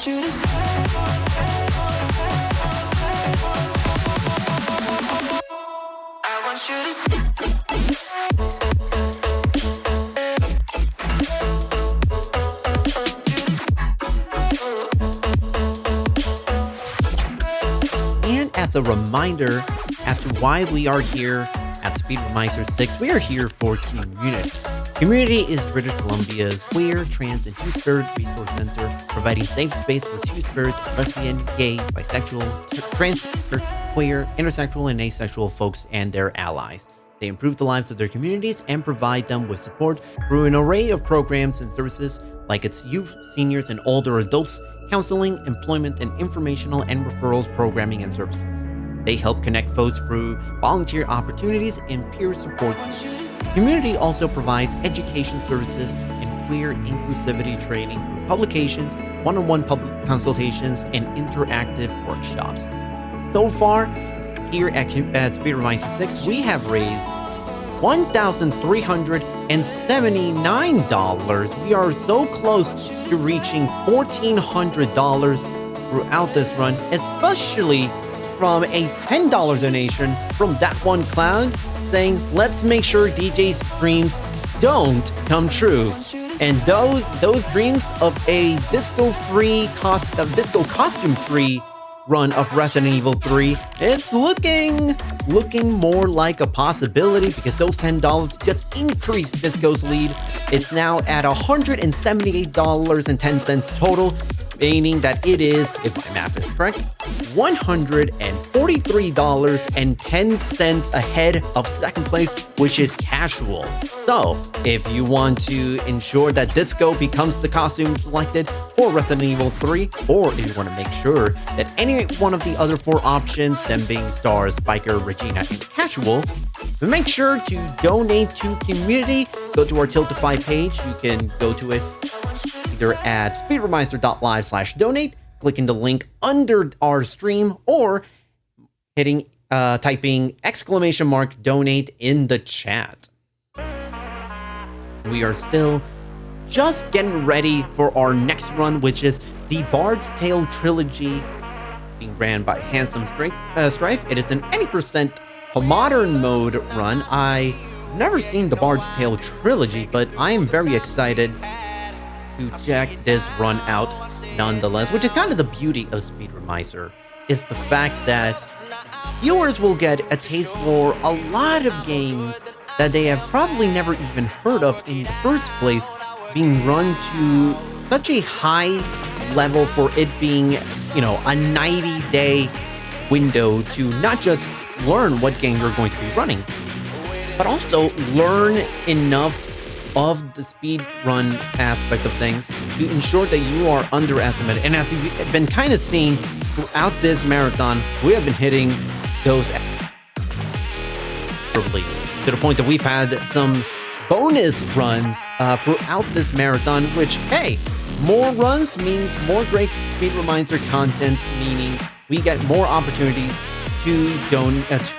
you to stay. I want you to stay. And as a reminder as to why we are here at Speedromizer 6, we are here for QMUNITY. QMUNITY is British Columbia's queer, trans, and two-spirit resource center, providing safe space for two-spirit, lesbian, gay, bisexual, transgender, queer, intersexual, and asexual folks and their allies. They improve the lives of their communities and provide them with support through an array of programs and services like its youth, seniors, and older adults, counseling, employment, and informational and referrals programming and services. They help connect folks through volunteer opportunities and peer support. QMUNITY also provides education services and queer inclusivity training through publications, one-on-one public consultations, and interactive workshops. So far, here at Speedromizer 6, we have raised $1,379. We are so close to reaching $1,400 throughout this run, especially from a $10 donation from that one clown saying, let's make sure DJ's dreams don't come true. And those dreams of a disco costume-free run of Resident Evil 3, it's looking more like a possibility because those $10 just increased Disco's lead. It's now at $178.10 total, meaning that it is, if my math is correct, $143.10 ahead of second place, which is Casual. So, if you want to ensure that Disco becomes the costume selected for Resident Evil 3, or if you want to make sure that any one of the other 4 options, them being Stars, Biker, Regina, and Casual, make sure to donate to QMUNITY. Go to our Tiltify page. You can go to it either at speedromizer.live/donate, clicking the link under our stream, or typing !donate in the chat. We are still just getting ready for our next run, which is the Bard's Tale Trilogy, being ran by HandsomeStrife. It is an 80% modern mode run. I've never seen the Bard's Tale Trilogy, but I am very excited to check this run out nonetheless, which is kind of the beauty of Speedromizer, is the fact that viewers will get a taste for a lot of games that they have probably never even heard of in the first place, being run to such a high level for it being, a 90-day window to not just learn what game you're going to be running, but also learn enough of the speed run aspect of things to ensure that you are underestimated. And as you've been kind of seeing throughout this marathon, we have been hitting those to the point that we've had some bonus runs throughout this marathon, which, hey, more runs means more great Speedromizer content, meaning we get more opportunities to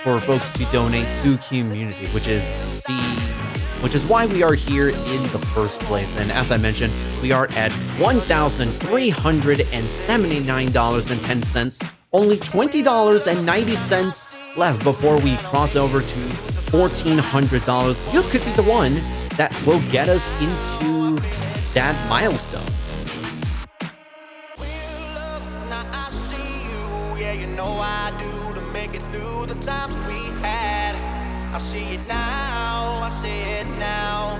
for folks to donate to QMUNITY, which is why we are here in the first place. And as I mentioned, we are at $1,379.10, only $20.90 left before we cross over to $1,400. You could be the one that will get us into that milestone. I do to make it through the times we had. I see it now, I see it now.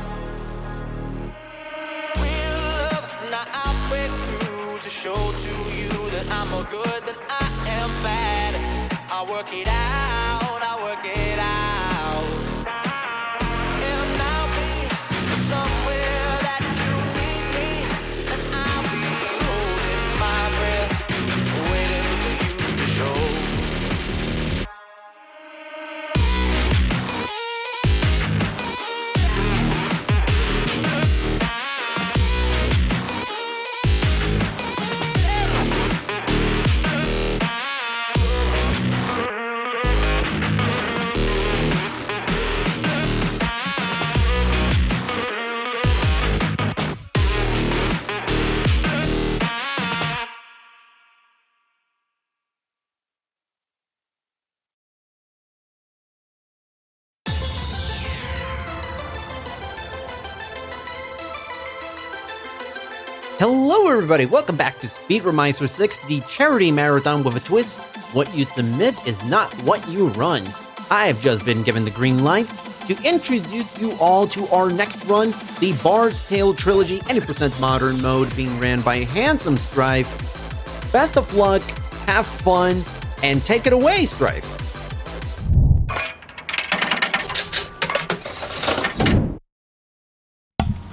Real love, now I break through to show to you that I'm more good than I am bad. I work it out, I work it out. And I'll be somewhere that you need me, and I'll be holding my breath, waiting for you to show. Hello everybody, welcome back to Speedromizer 6, the charity marathon with a twist. What you submit is not what you run. I've just been given the green light to introduce you all to our next run, the Bard's Tale Trilogy 80% Modern mode being ran by HandsomeStrife. Best of luck, have fun, and take it away, Strife.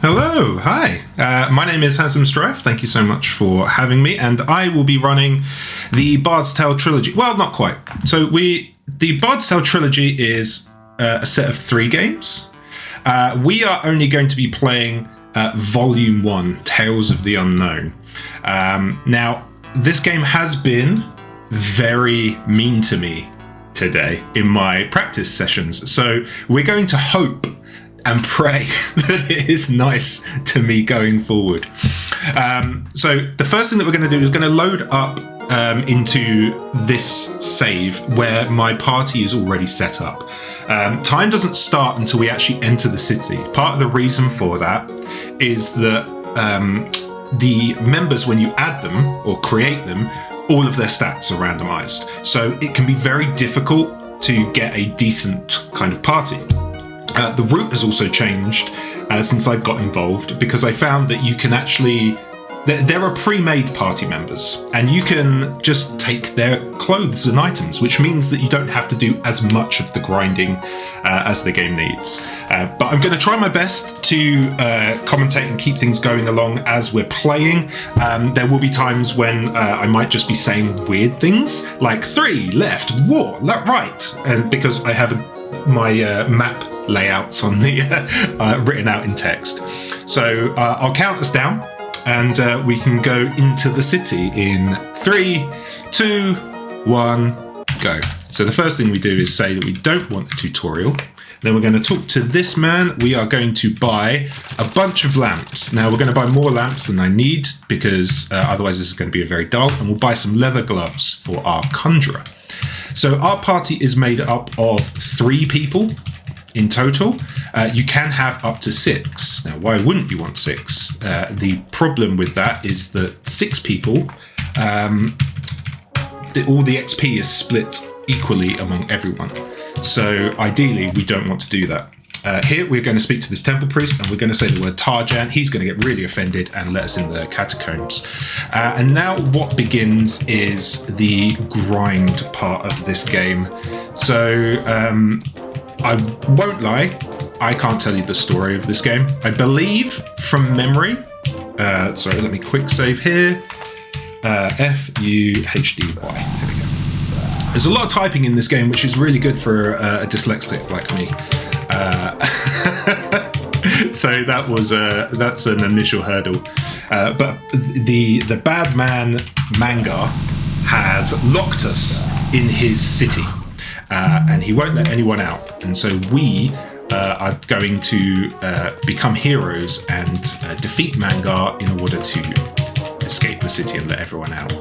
Hello, hi. My name is HandsomeStrife. Thank you so much for having me, and I will be running the Bard's Tale Trilogy. Well, not quite. So the Bard's Tale Trilogy is a set of 3 games. We are only going to be playing Volume 1, Tales of the Unknown. Now, this game has been very mean to me today in my practice sessions, so we're going to hope and pray that it is nice to me going forward. So the first thing that we're going to do is going to load up into this save where my party is already set up. Time doesn't start until we actually enter the city. Part of the reason for that is that the members, when you add them or create them, all of their stats are randomized. So it can be very difficult to get a decent kind of party. The route has also changed since I've got involved, because I found that you can actually, there are pre-made party members, and you can just take their clothes and items, which means that you don't have to do as much of the grinding as the game needs. But I'm going to try my best to commentate and keep things going along as we're playing. There will be times when I might just be saying weird things, like 3, left, war, right, and because I have my map layouts on the written out in text. So I'll count us down, and we can go into the city in 3, 2, 1, go. So the first thing we do is say that we don't want the tutorial. Then we're going to talk to this man. We are going to buy a bunch of lamps. Now we're going to buy more lamps than I need, because otherwise this is going to be very dull. And we'll buy some leather gloves for our conjurer. So our party is made up of 3 people in total. You can have up to 6. Now, why wouldn't you want 6? The problem with that is that 6 people, all the XP is split equally among everyone. So ideally, we don't want to do that. Here, we're going to speak to this temple priest, and we're going to say the word Tarjan. He's going to get really offended and let us in the catacombs. And now what begins is the grind part of this game. So I won't lie, I can't tell you the story of this game. I believe from memory, sorry, let me quick save here. F-U-H-D-Y, there we go. There's a lot of typing in this game, which is really good for a dyslexic like me. So that's an initial hurdle. But the bad man Manga has locked us in his city, and he won't let anyone out. And so we are going to become heroes and defeat Manga in order to escape the city and let everyone out.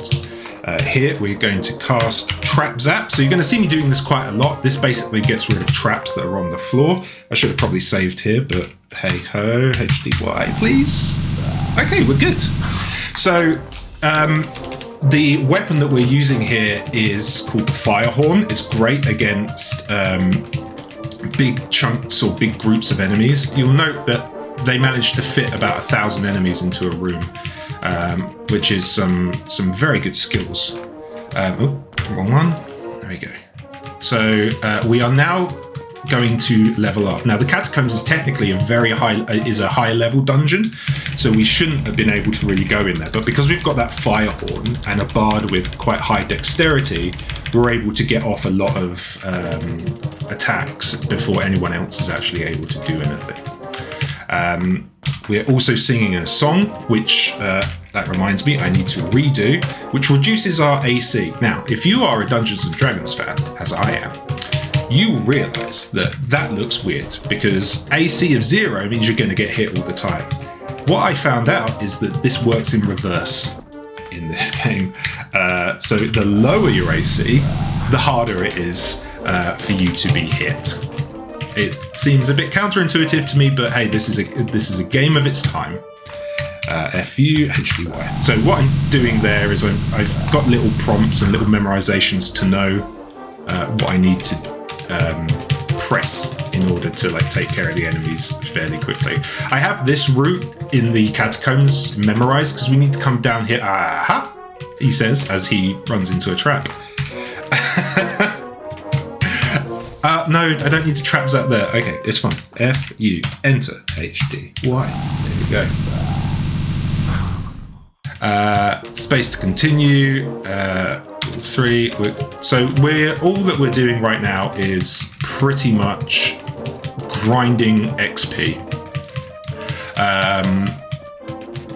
Here we're going to cast Trap Zap. So you're going to see me doing this quite a lot. This basically gets rid of traps that are on the floor. I should have probably saved here, but hey ho, HDY please. Okay, we're good. So the weapon that we're using here is called the Firehorn. It's great against big chunks or big groups of enemies. You'll note that they managed to fit about 1,000 enemies into a room. Which is some very good skills. Oh, wrong one. There we go. So we are now going to level up. Now the catacombs is technically a high level dungeon, so we shouldn't have been able to really go in there. But because we've got that Firehorn and a bard with quite high dexterity, we're able to get off a lot of attacks before anyone else is actually able to do anything. We're also singing a song, which, that reminds me, I need to redo, which reduces our AC. Now, if you are a Dungeons & Dragons fan, as I am, you will realise that looks weird, because AC of 0 means you're going to get hit all the time. What I found out is that this works in reverse in this game. So the lower your AC, the harder it is for you to be hit. It seems a bit counterintuitive to me, but hey, this is a game of its time. FU HDY. So what I'm doing there is I've got little prompts and little memorizations to know what I need to press in order to like take care of the enemies fairly quickly. I have this route in the catacombs memorized because we need to come down here. Aha! He says as he runs into a trap. No, I don't need to trap that there. Okay, it's fine. FU, enter, HDY. There we go. Space to continue. 3. So all that we're doing right now is pretty much grinding XP.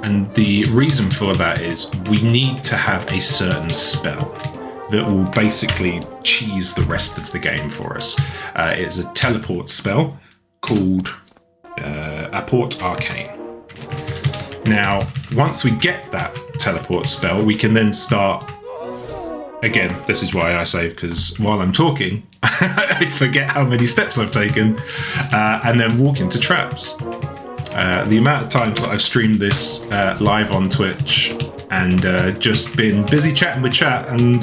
And the reason for that is we need to have a certain spell that will basically cheese the rest of the game for us. It's a teleport spell called Apport Arcane. Now, once we get that teleport spell, we can then start. Again, this is why I save, because while I'm talking, I forget how many steps I've taken, and then walk into traps. The amount of times that I've streamed this live on Twitch and just been busy chatting with chat, and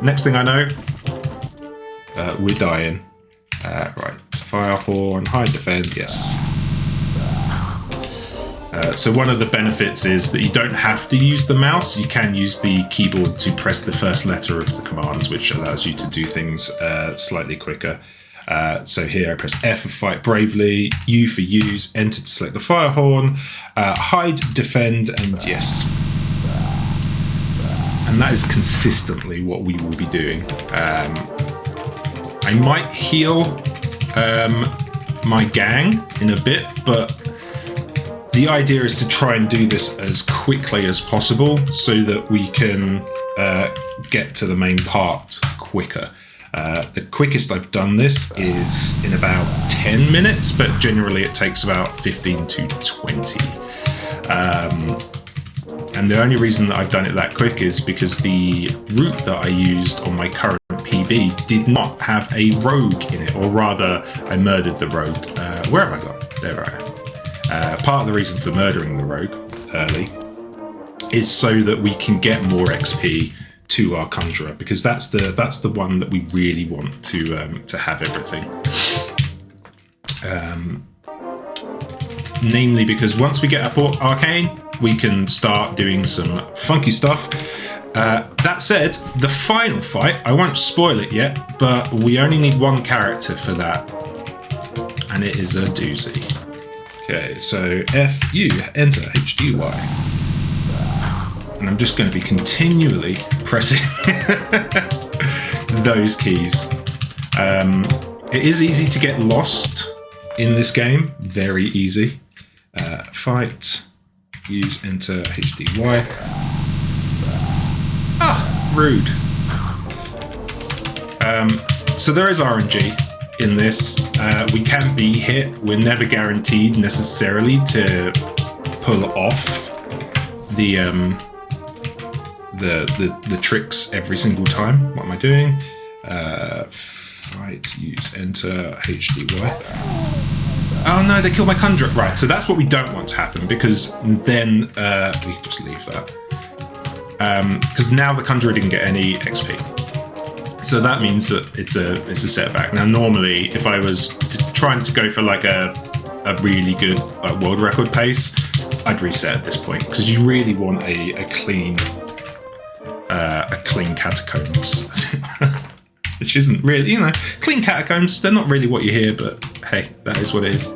next thing I know, we're dying. Right, fire horn, hide defend, yes. So one of the benefits is that you don't have to use the mouse. You can use the keyboard to press the first letter of the commands, which allows you to do things slightly quicker. So here I press F for fight bravely, U for use, enter to select the fire horn, hide, defend, and yes. And that is consistently what we will be doing. I might heal my gang in a bit, but the idea is to try and do this as quickly as possible so that we can get to the main part quicker. The quickest I've done this is in about 10 minutes, but generally it takes about 15 to 20. And the only reason that I've done it that quick is because the route that I used on my current PB did not have a rogue in it, or rather, I murdered the rogue. Where have I gone? There I am. Part of the reason for murdering the rogue early is so that we can get more XP to our conjurer, because that's the one that we really want to have everything. Namely, because once we get Apport Arcane, we can start doing some funky stuff. That said, the final fight, I won't spoil it yet, but we only need one character for that, and it is a doozy. Okay, so FU, enter HDY. And I'm just going to be continually pressing those keys. It is easy to get lost in this game, very easy. Fight, use, enter, HDY. Rude. So there is RNG in this. We can be hit. We're never guaranteed necessarily to pull off the tricks every single time. What am I doing? Fight, use, enter, HDY. Oh no, they killed my conjurer. Right, so that's what we don't want to happen, because then we can just leave that. Because now the conjurer didn't get any XP. So that means that it's a setback. Now normally, if I was trying to go for like a really good world record pace, I'd reset at this point, because you really want a clean catacombs. Which isn't really, clean catacombs, they're not really what you hear, but hey, that is what it is.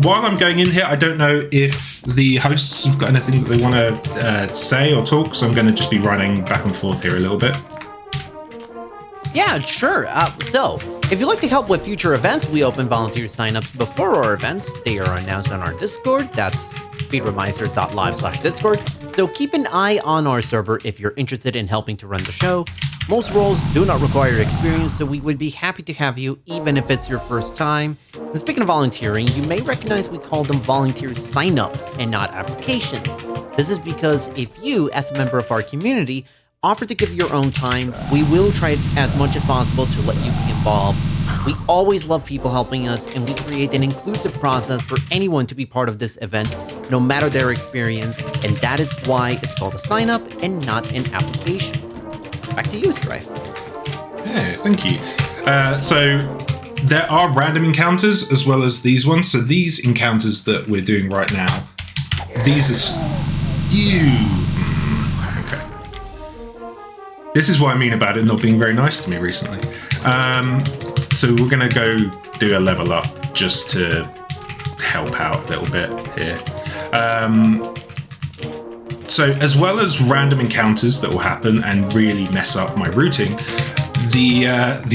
While I'm going in here, I don't know if the hosts have got anything that they want to say or talk, so I'm going to just be running back and forth here a little bit. Yeah, sure. So, if you'd like to help with future events, we open volunteer signups before our events. They are announced on our Discord. That's speedromizer.live/Discord. So keep an eye on our server if you're interested in helping to run the show. Most roles do not require experience, so we would be happy to have you, even if it's your first time. And speaking of volunteering, you may recognize we call them volunteer signups and not applications. This is because if you, as a member of our community, offer to give your own time, we will try as much as possible to let you be involved We always love people helping us, and we create an inclusive process for anyone to be part of this event, no matter their experience, and that is why it's called a sign-up and not an application. Back to you, Strife. Hey, thank you. So there are random encounters as well as these ones. So these encounters that we're doing right now, these are okay. This is what I mean about it not being very nice to me recently. So we're gonna go do a level up just to help out a little bit here. So as well as random encounters that will happen and really mess up my routing, the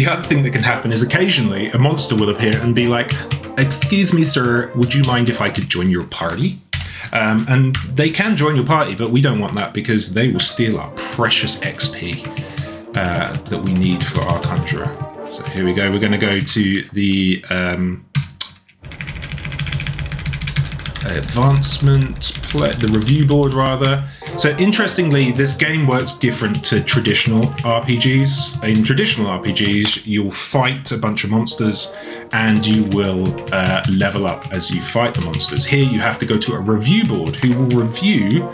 other thing that can happen is occasionally a monster will appear and be like, "Excuse me, sir, would you mind if I could join your party?" And they can join your party, but we don't want that because they will steal our precious XP that we need for our conjurer. So here we go. We're going to go to the the review board rather. So interestingly, this game works different to traditional RPGs. In traditional RPGs, you'll fight a bunch of monsters and you will level up as you fight the monsters. Here you have to go to a review board who will review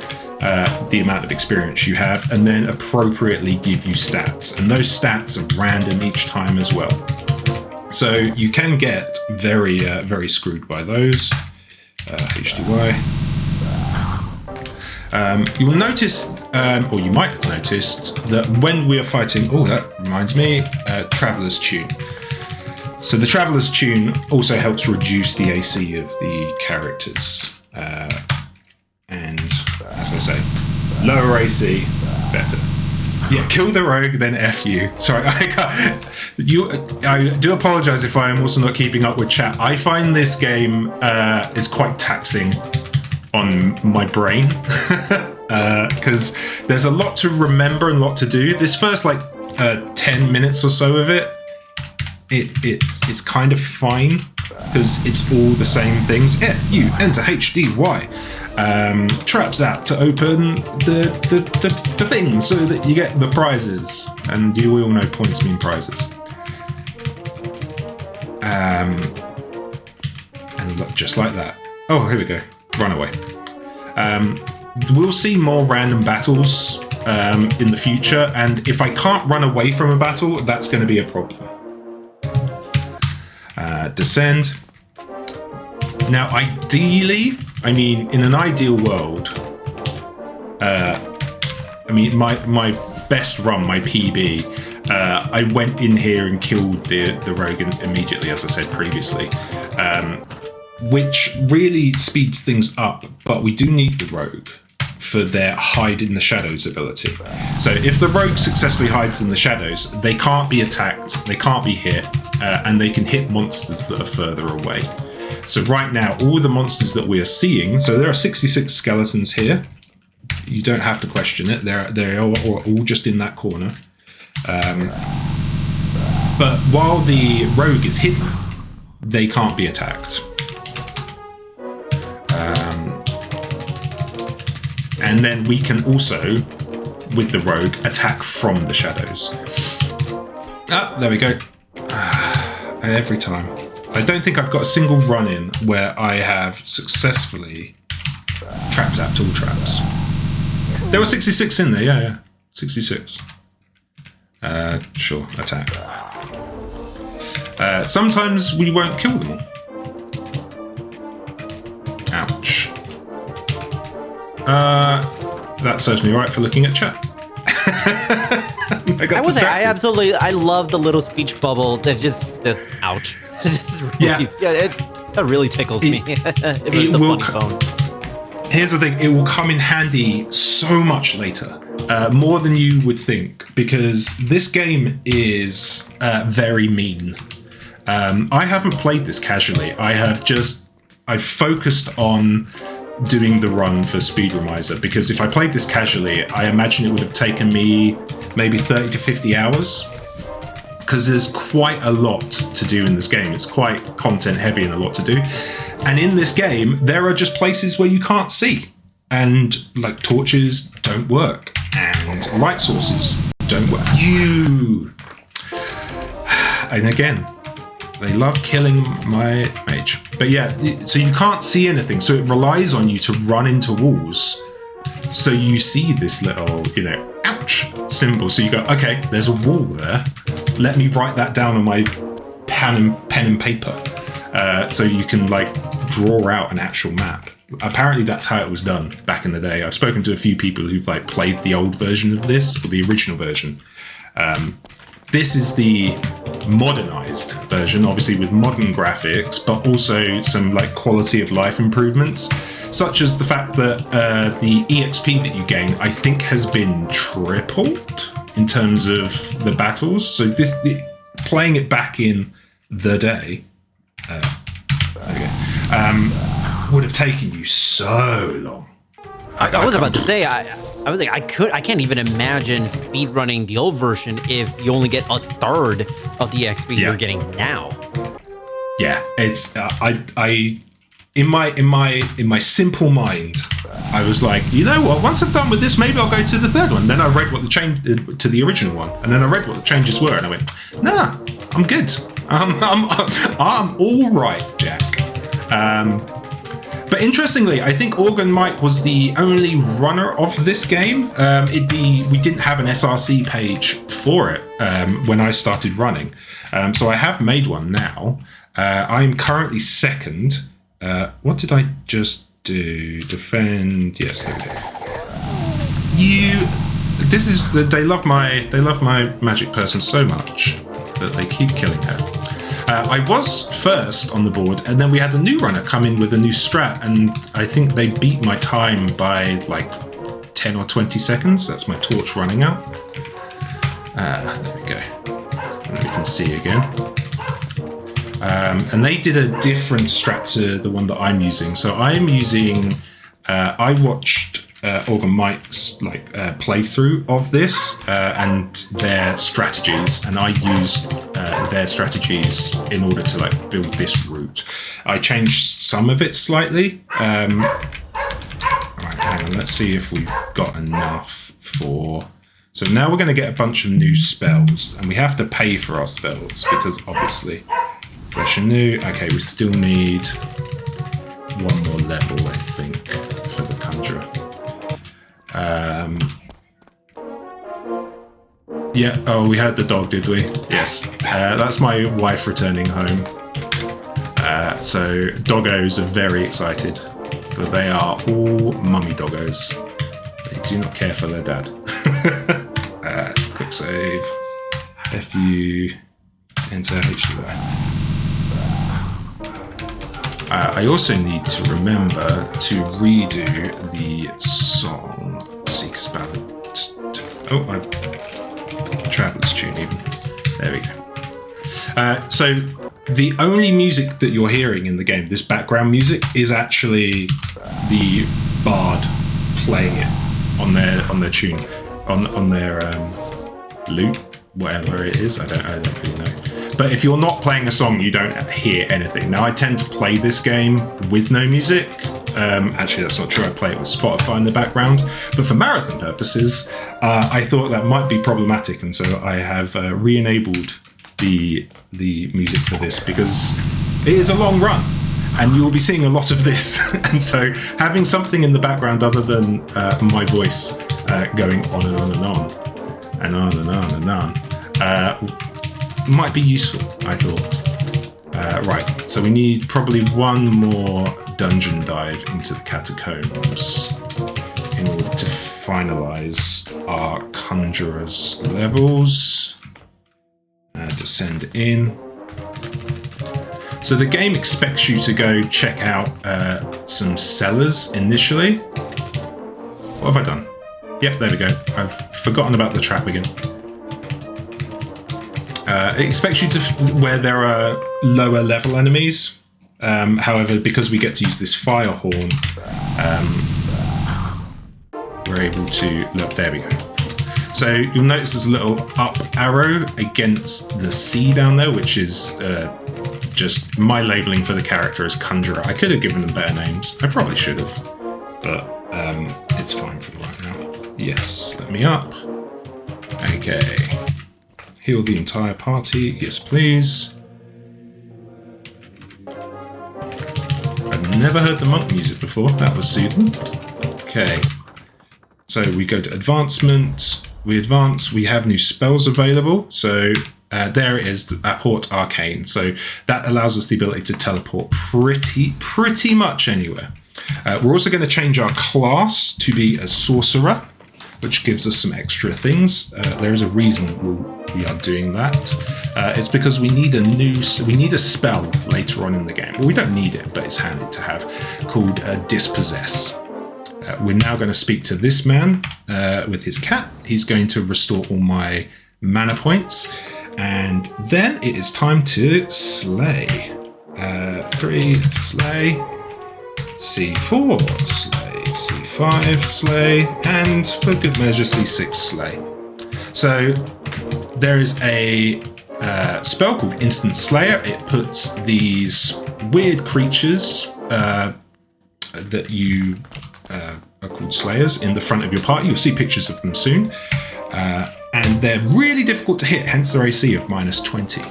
the amount of experience you have and then appropriately give you stats. And those stats are random each time as well. So you can get very, very screwed by those. HDY. You will notice, or you might have noticed, that when we are fighting, oh, that reminds me, Traveler's Tune. So the Traveler's Tune also helps reduce the AC of the characters. And as I say, lower AC, better. Yeah, kill the rogue, then F you. Sorry, I do apologize if I am also not keeping up with chat. I find this game is quite taxing on my brain because there's a lot to remember and a lot to do. This first 10 minutes or so of it's kind of fine because it's all the same things. F you enter HDY. Traps out to open the thing so that you get the prizes, and you all know points mean prizes. And look, just like that. Oh, here we go. Run away. We'll see more random battles in the future, and if I can't run away from a battle, that's going to be a problem. Descend. Now, ideally, in an ideal world, my best run, my PB, I went in here and killed the rogue immediately, as I said previously, which really speeds things up, but we do need the rogue for their hide in the shadows ability. So if the rogue successfully hides in the shadows, they can't be attacked, they can't be hit, and they can hit monsters that are further away. So right now, all the monsters that we are seeing, so there are 66 skeletons here. You don't have to question it. They are all just in that corner. But while the rogue is hidden, they can't be attacked. And then we can also, with the rogue, attack from the shadows. Ah, there we go. Every time. I don't think I've got a single run-in where I have successfully trapped out all traps. There were 66 in there, yeah. 66. Sure, attack. Sometimes we won't kill them all. Ouch. That serves me right for looking at chat. I love the little speech bubble that just ouch. That really tickles me. It was the funny bone. Here's the thing, it will come in handy so much later, more than you would think, because this game is very mean. I haven't played this casually. I've focused on doing the run for Speedromizer, because if I played this casually, I imagine it would have taken me maybe 30 to 50 hours. Because there's quite a lot to do in this game. It's quite content heavy and a lot to do. And in this game, there are just places where you can't see. And torches don't work. And light sources don't work. And again, They love killing my mage. But yeah, so you can't see anything. So it relies on you to run into walls. So you see this little, you know, ouch symbol. So you go, okay, there's a wall there. Let me write that down on my pen and paper. So you can like draw out an actual map. Apparently that's how it was done back in the day. I've spoken to a few people who've like played the old version of this, or the original version. This is the modernized version, obviously with modern graphics, but also some like quality of life improvements, such as the fact that the EXP that you gain, I think, has been tripled in terms of the battles. So playing it back in the day, would have taken you so long. I was about to say, I was like, I can't even imagine speedrunning the old version if you only get a third of the XP you're getting now. Yeah, it's in my simple mind, I was like, you know what? Once I've done with this, maybe I'll go to the third one. Then I read what the change to the original one, and then I read what the changes were, and I went, nah, I'm good. I'm all right, Jack. But interestingly, I think Organ Mike was the only runner of this game. We didn't have an SRC page for it when I started running. So I have made one now. I'm currently second. What did I just do? Defend. Yes, there we go. They love my magic person so much that they keep killing her. I was first on the board, and then we had a new runner come in with a new strat, and I think they beat my time by like 10 or 20 seconds. That's my torch running out. There we go. And we can see again. And they did a different strat to the one that I'm using. So I'm using, I watched Organ Mike's playthrough of this and their strategies, and I used their strategies in order to build this route. I changed some of it slightly. Right, hang on, let's see if we've got enough for... So now we're going to get a bunch of new spells, and we have to pay for our spells because obviously fresh and new. Okay, we still need one more level, I think, for the Conjurer. Yeah, oh, we heard the dog, did we? Yes. That's my wife returning home. So doggos are very excited, for they are all mummy doggos. They do not care for their dad. Quick save. FU, enter HDY. I also need to remember to redo the song Seeker's Ballad. Oh, I've Traveler's Tune even. There we go. So the only music that you're hearing in the game, this background music, is actually the bard playing it on their tune, on their lute, whatever it is. I don't really know. But if you're not playing a song, you don't hear anything. Now, I tend to play this game with no music. Actually, that's not true. I play it with Spotify in the background. But for marathon purposes, I thought that might be problematic. And so I have re-enabled the music for this because it is a long run. And you will be seeing a lot of this. And so having something in the background other than my voice going on and on and on, and on and on and on, might be useful, I thought. Right, so we need probably one more dungeon dive into the catacombs in order to finalize our conjurer's levels. Descend in. So the game expects you to go check out some cellars initially. What have I done? Yep, there we go. I've forgotten about the trap again. It expects you to where there are lower level enemies. However, because we get to use this fire horn, we're able to look. There we go. So you'll notice there's a little up arrow against the C down there, which is just my labeling for the character as Conjurer. I could have given them better names. I probably should have, but it's fine for right now. Yes, let me up. Okay. Heal the entire party. Yes, please. never heard the monk music before. That was soothing. Okay. So we go to advancement. We advance. We have new spells available. So there it is, Apport Arcane. So that allows us the ability to teleport pretty much anywhere. We're also going to change our class to be a sorcerer, which gives us some extra things. There is a reason we are doing that. It's because we need a spell later on in the game. Well, we don't need it, but it's handy to have, called Dispossess. We're now going to speak to this man with his cat. He's going to restore all my mana points. And then it is time to slay. 3, slay. C4, slay. C5, slay. And for good measure, C6, slay. So there is a spell called Instant Slayer. It puts these weird creatures that you are called Slayers in the front of your party. You'll see pictures of them soon. And they're really difficult to hit, hence their AC of -20.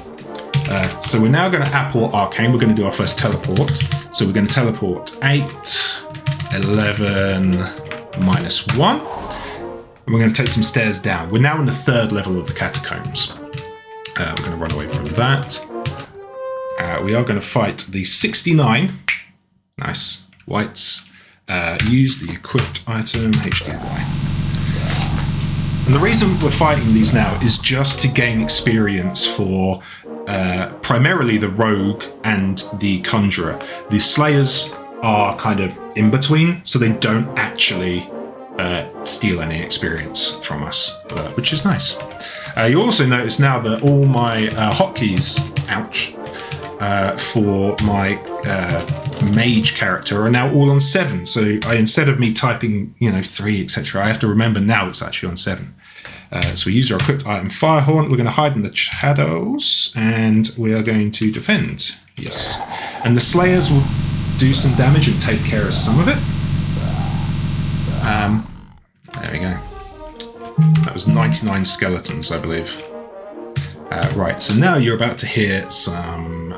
So we're now going to Apport Arcane. We're going to do our first teleport. So we're going to teleport 8, 11, -1. And we're going to take some stairs down. We're now in the 3rd level of the catacombs. We're going to run away from that. We are going to fight the 69. Nice. Whites. Use the equipped item, HDY. And the reason we're fighting these now is just to gain experience for primarily the rogue and the conjurer. The slayers are kind of in between, so they don't actually steal any experience from us, which is nice. You also notice now that all my hotkeys, ouch, for my mage character are now all on 7. So instead of me typing, 3, etc., I have to remember now it's actually on 7. So we use our equipped item Firehorn. We're going to hide in the shadows, and we are going to defend. Yes. And the Slayers will do some damage and take care of some of it. There we go. That was 99 skeletons, I believe. Right, so now you're about to hear some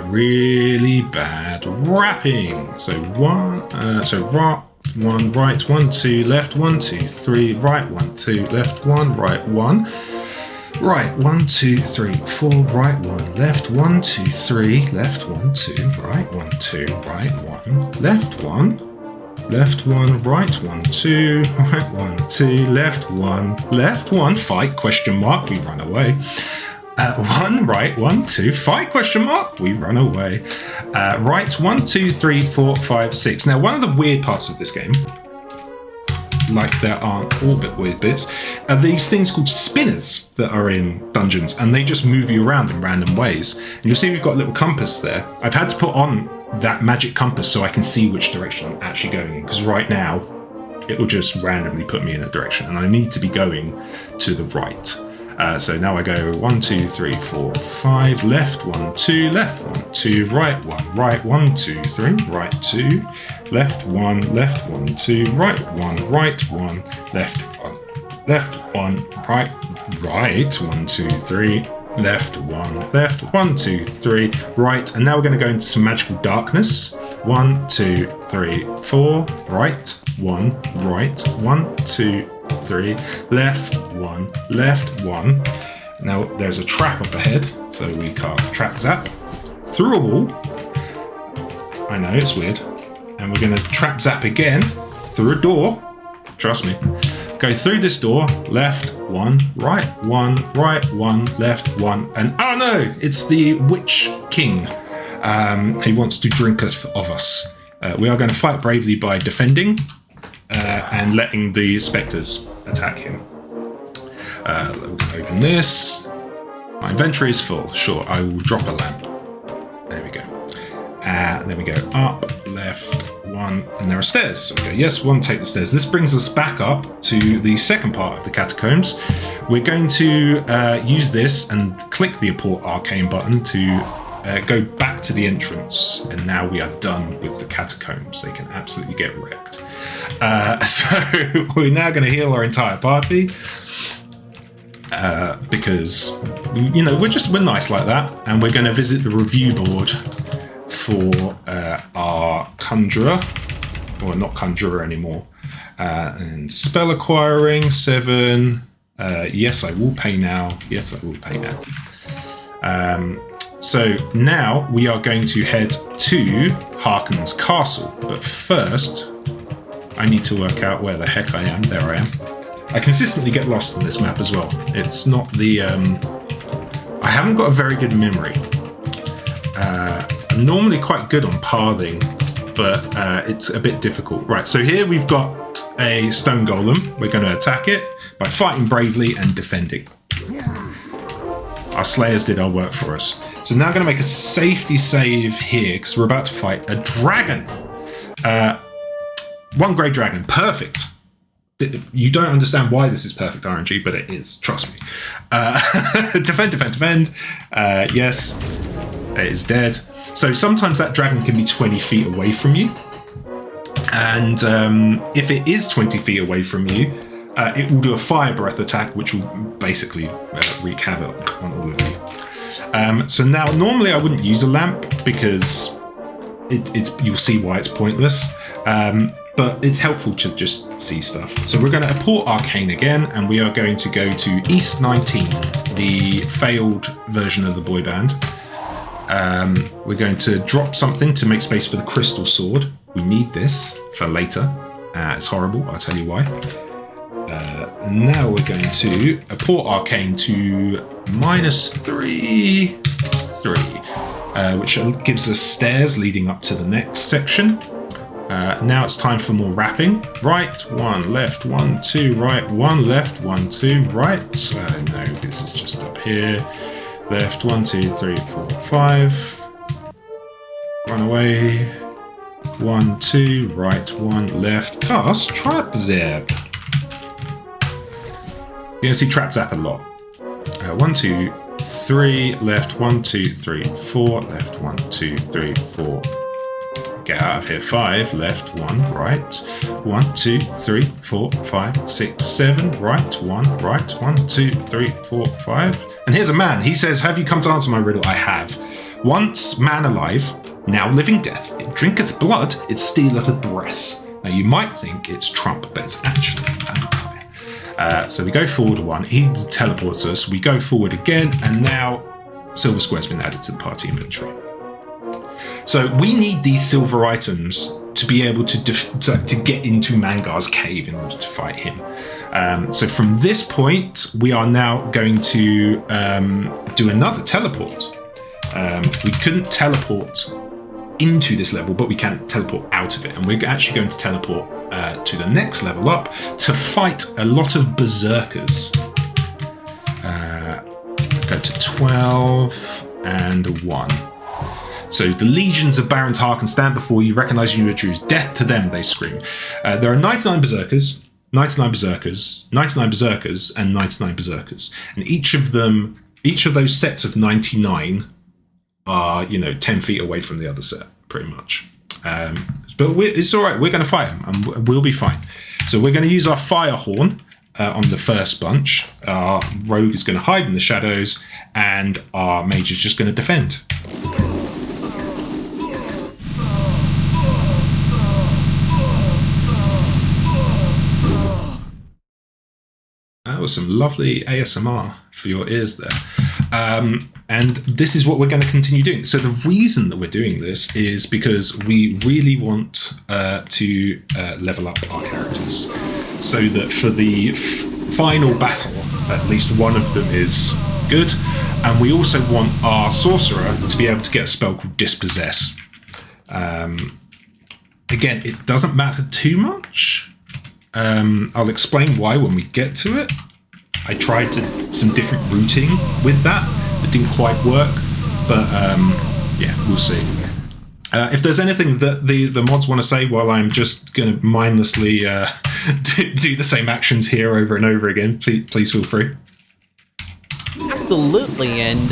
really bad rapping. So one, right, 1, 2, left, 1, 2, 3, right, 1, 2, left, 1, right, 1. Right, 1, 2, 3, 4, right, 1, left, 1, 2, 3, left, 1, 2, right, 1, 2, right, 1, left, 1, left, 1, right, 1, 2, right, 1, 2, left, 1, left, 1, fight, question mark, we run away. 1, right, 1, 2, fight, question mark, we run away. Right, 1, 2, 3, 4, 5, 6. Now, one of the weird parts of this game, like there aren't all bit weird bits, are these things called spinners that are in dungeons, and they just move you around in random ways. And you'll see we've got a little compass there. I've had to put on that magic compass so I can see which direction I'm actually going in, because right now it will just randomly put me in a direction, and I need to be going to the right. So now I go 1, 2, 3, 4, 5, left, 1, 2, left, 1, 2, right, 1, right, 1, 2, 3, right, 2, left, 1, left, 1, 2, right, 1, right, 1, left, 1, left, 1, right, right, 1, 2, 3, left, 1, left, 1, 2, 3, right. And now we're going to go into some magical darkness. 1, 2, 3, 4, right, 1, right, 1, 2, 3, left, 1, left, 1. Now there's a trap up ahead, so we cast Trap Zap through a wall. I know, it's weird. And we're going to Trap Zap again through a door. Trust me. Go through this door, left, 1, right, 1, right, 1, left, 1. And oh no, it's the Witch King. He wants to drinketh of us. We are going to fight bravely by defending and letting the spectres attack him. We're going to open this. My inventory is full. Sure, I will drop a lamp. There we go. Then we go up, left, 1, and there are stairs. So we go, yes, 1, take the stairs. This brings us back up to the second part of the catacombs. We're going to use this and click the Apport Arcane button to go back to the entrance, and now we are done with the catacombs. They can absolutely get wrecked. So we're now going to heal our entire party because we're nice like that, and we're going to visit the review board for our our conjurer, or not conjurer anymore, and spell acquiring 7. Yes, I will pay now. Yes, I will pay now. So now we are going to head to Harkon's castle, but first I need to work out where the heck I am. There I am. I consistently get lost in this map as well. It's not the... I haven't got a very good memory. I'm normally quite good on pathing, but it's a bit difficult. Right, so here we've got a stone golem. We're going to attack it by fighting bravely and defending. Our slayers did our work for us. So now I'm going to make a safety save here because we're about to fight a dragon. One grey dragon. Perfect. You don't understand why this is perfect RNG, but it is. Trust me. Defend, defend, defend. Yes, it is dead. So sometimes that dragon can be 20 feet away from you. And if it is 20 feet away from you, it will do a fire breath attack, which will basically wreak havoc on all of you. So now, normally I wouldn't use a lamp because you'll see why it's pointless. But it's helpful to just see stuff. So we're going to import Arcane again, and we are going to go to East 19, the failed version of the boy band. We're going to drop something to make space for the crystal sword. We need this for later. It's horrible, I'll tell you why. And now we're going to import Arcane to -3, which gives us stairs leading up to the next section. Now it's time for more rapping. Right, 1, left, 1, 2, right, 1, left, 1, 2, right. No, this is just up here. Left, 1, 2, 3, 4, 5. Run away. 1, 2, right, 1, left. Cast Trap Zap. You're going to see Trap Zap a lot. 1, 2, 3, left, 1, 2, 3, 4, left, 1, 2, 3, 4. Get out of here. 5, left, 1, right. 1, 2, 3, 4, 5, 6, 7, right, 1, right, 1, 2, 3, 4, 5. And here's a man. He says, have you come to answer my riddle? I have. Once man alive, now living death. It drinketh blood, it stealeth a breath. Now you might think it's Trump, but it's actually vampire. So we go forward 1. He teleports us. We go forward again, and now silver square's been added to the party inventory. So we need these silver items to be able to get into Mangar's cave in order to fight him. So from this point, we are now going to do another teleport. We couldn't teleport into this level, but we can teleport out of it. And we're actually going to teleport to the next level up to fight a lot of berserkers. Go to 12 and 1. So the legions of Baron's Harken stand before you, recognizing you are Jews. Death to them, they scream. There are 99 berserkers, 99 berserkers, 99 berserkers, and 99 berserkers. And each of those sets of 99 are, 10 feet away from the other set, pretty much. But it's all right. We're going to fight them, and we'll be fine. So we're going to use our fire horn on the first bunch. Our rogue is going to hide in the shadows, and our mage is just going to defend. That was some lovely ASMR for your ears there. And this is what we're going to continue doing. So the reason that we're doing this is because we really want to level up our characters so that for the final battle, at least one of them is good. And we also want our sorcerer to be able to get a spell called Dispossess. Again, it doesn't matter too much. I'll explain why when we get to it. I tried some different routing with that. It didn't quite work, but yeah, we'll see. If there's anything that the mods want to say while I'm just going to mindlessly do the same actions here over and over again, please feel free. Absolutely, and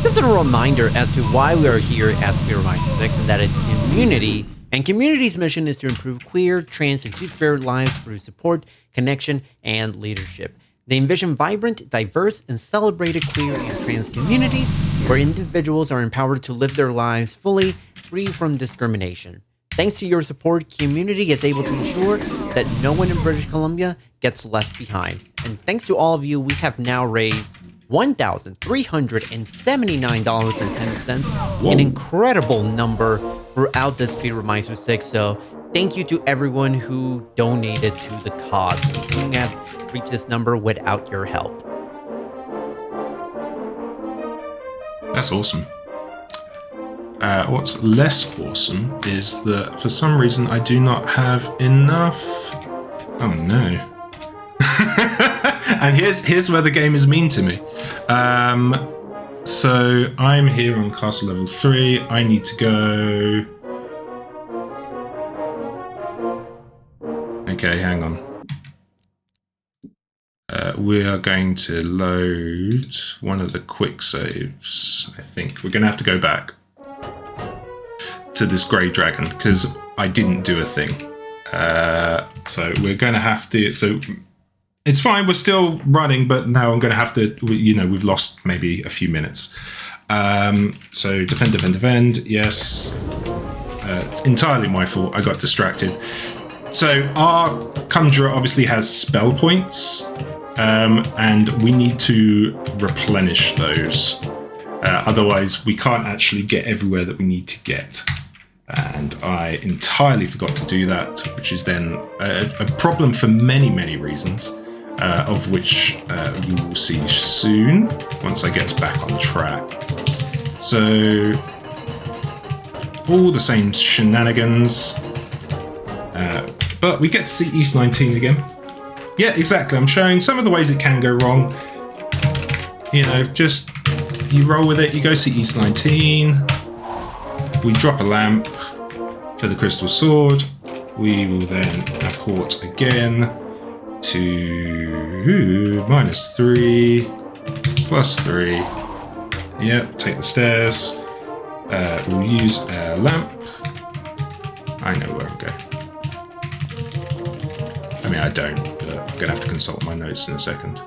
just a reminder as to why we are here at Speedromizer 6, and that is community. And community's mission is to improve queer, trans, and two-spirit lives through support, connection, and leadership. They envision vibrant, diverse, and celebrated queer and trans communities where individuals are empowered to live their lives fully, free from discrimination. Thanks to your support, QMUNITY is able to ensure that no one in British Columbia gets left behind. And thanks to all of you, we have now raised $1,379.10, an incredible number throughout the Speedromizer 6. So thank you to everyone who donated to the cause. We couldn't have reached this number without your help. That's awesome. What's less awesome is that for some reason I do not have enough. Oh no. And here's where the game is mean to me. So I'm here on castle level 3. I need to go. Okay, hang on. We are going to load one of the quick saves. I think we're going to have to go back to this grey dragon because I didn't do a thing. So we're going to have to. So it's fine. We're still running, but now I'm going to have to. We've lost maybe a few minutes. So defend. Yes, it's entirely my fault. I got distracted. So our conjurer obviously has spell points, and we need to replenish those. Otherwise, we can't actually get everywhere that we need to get. And I entirely forgot to do that, which is then a problem for many, many reasons, of which you will see soon once I get us back on track. So, all the same shenanigans. But we get to see East 19 again. Yeah, exactly. I'm showing some of the ways it can go wrong. Just you roll with it. You go see East 19. We drop a lamp for the crystal sword. We will then apport again to -3, +3. Yep, take the stairs. We'll use a lamp. I know where I'm going. I mean, I don't, but I'm going to have to consult my notes in a second.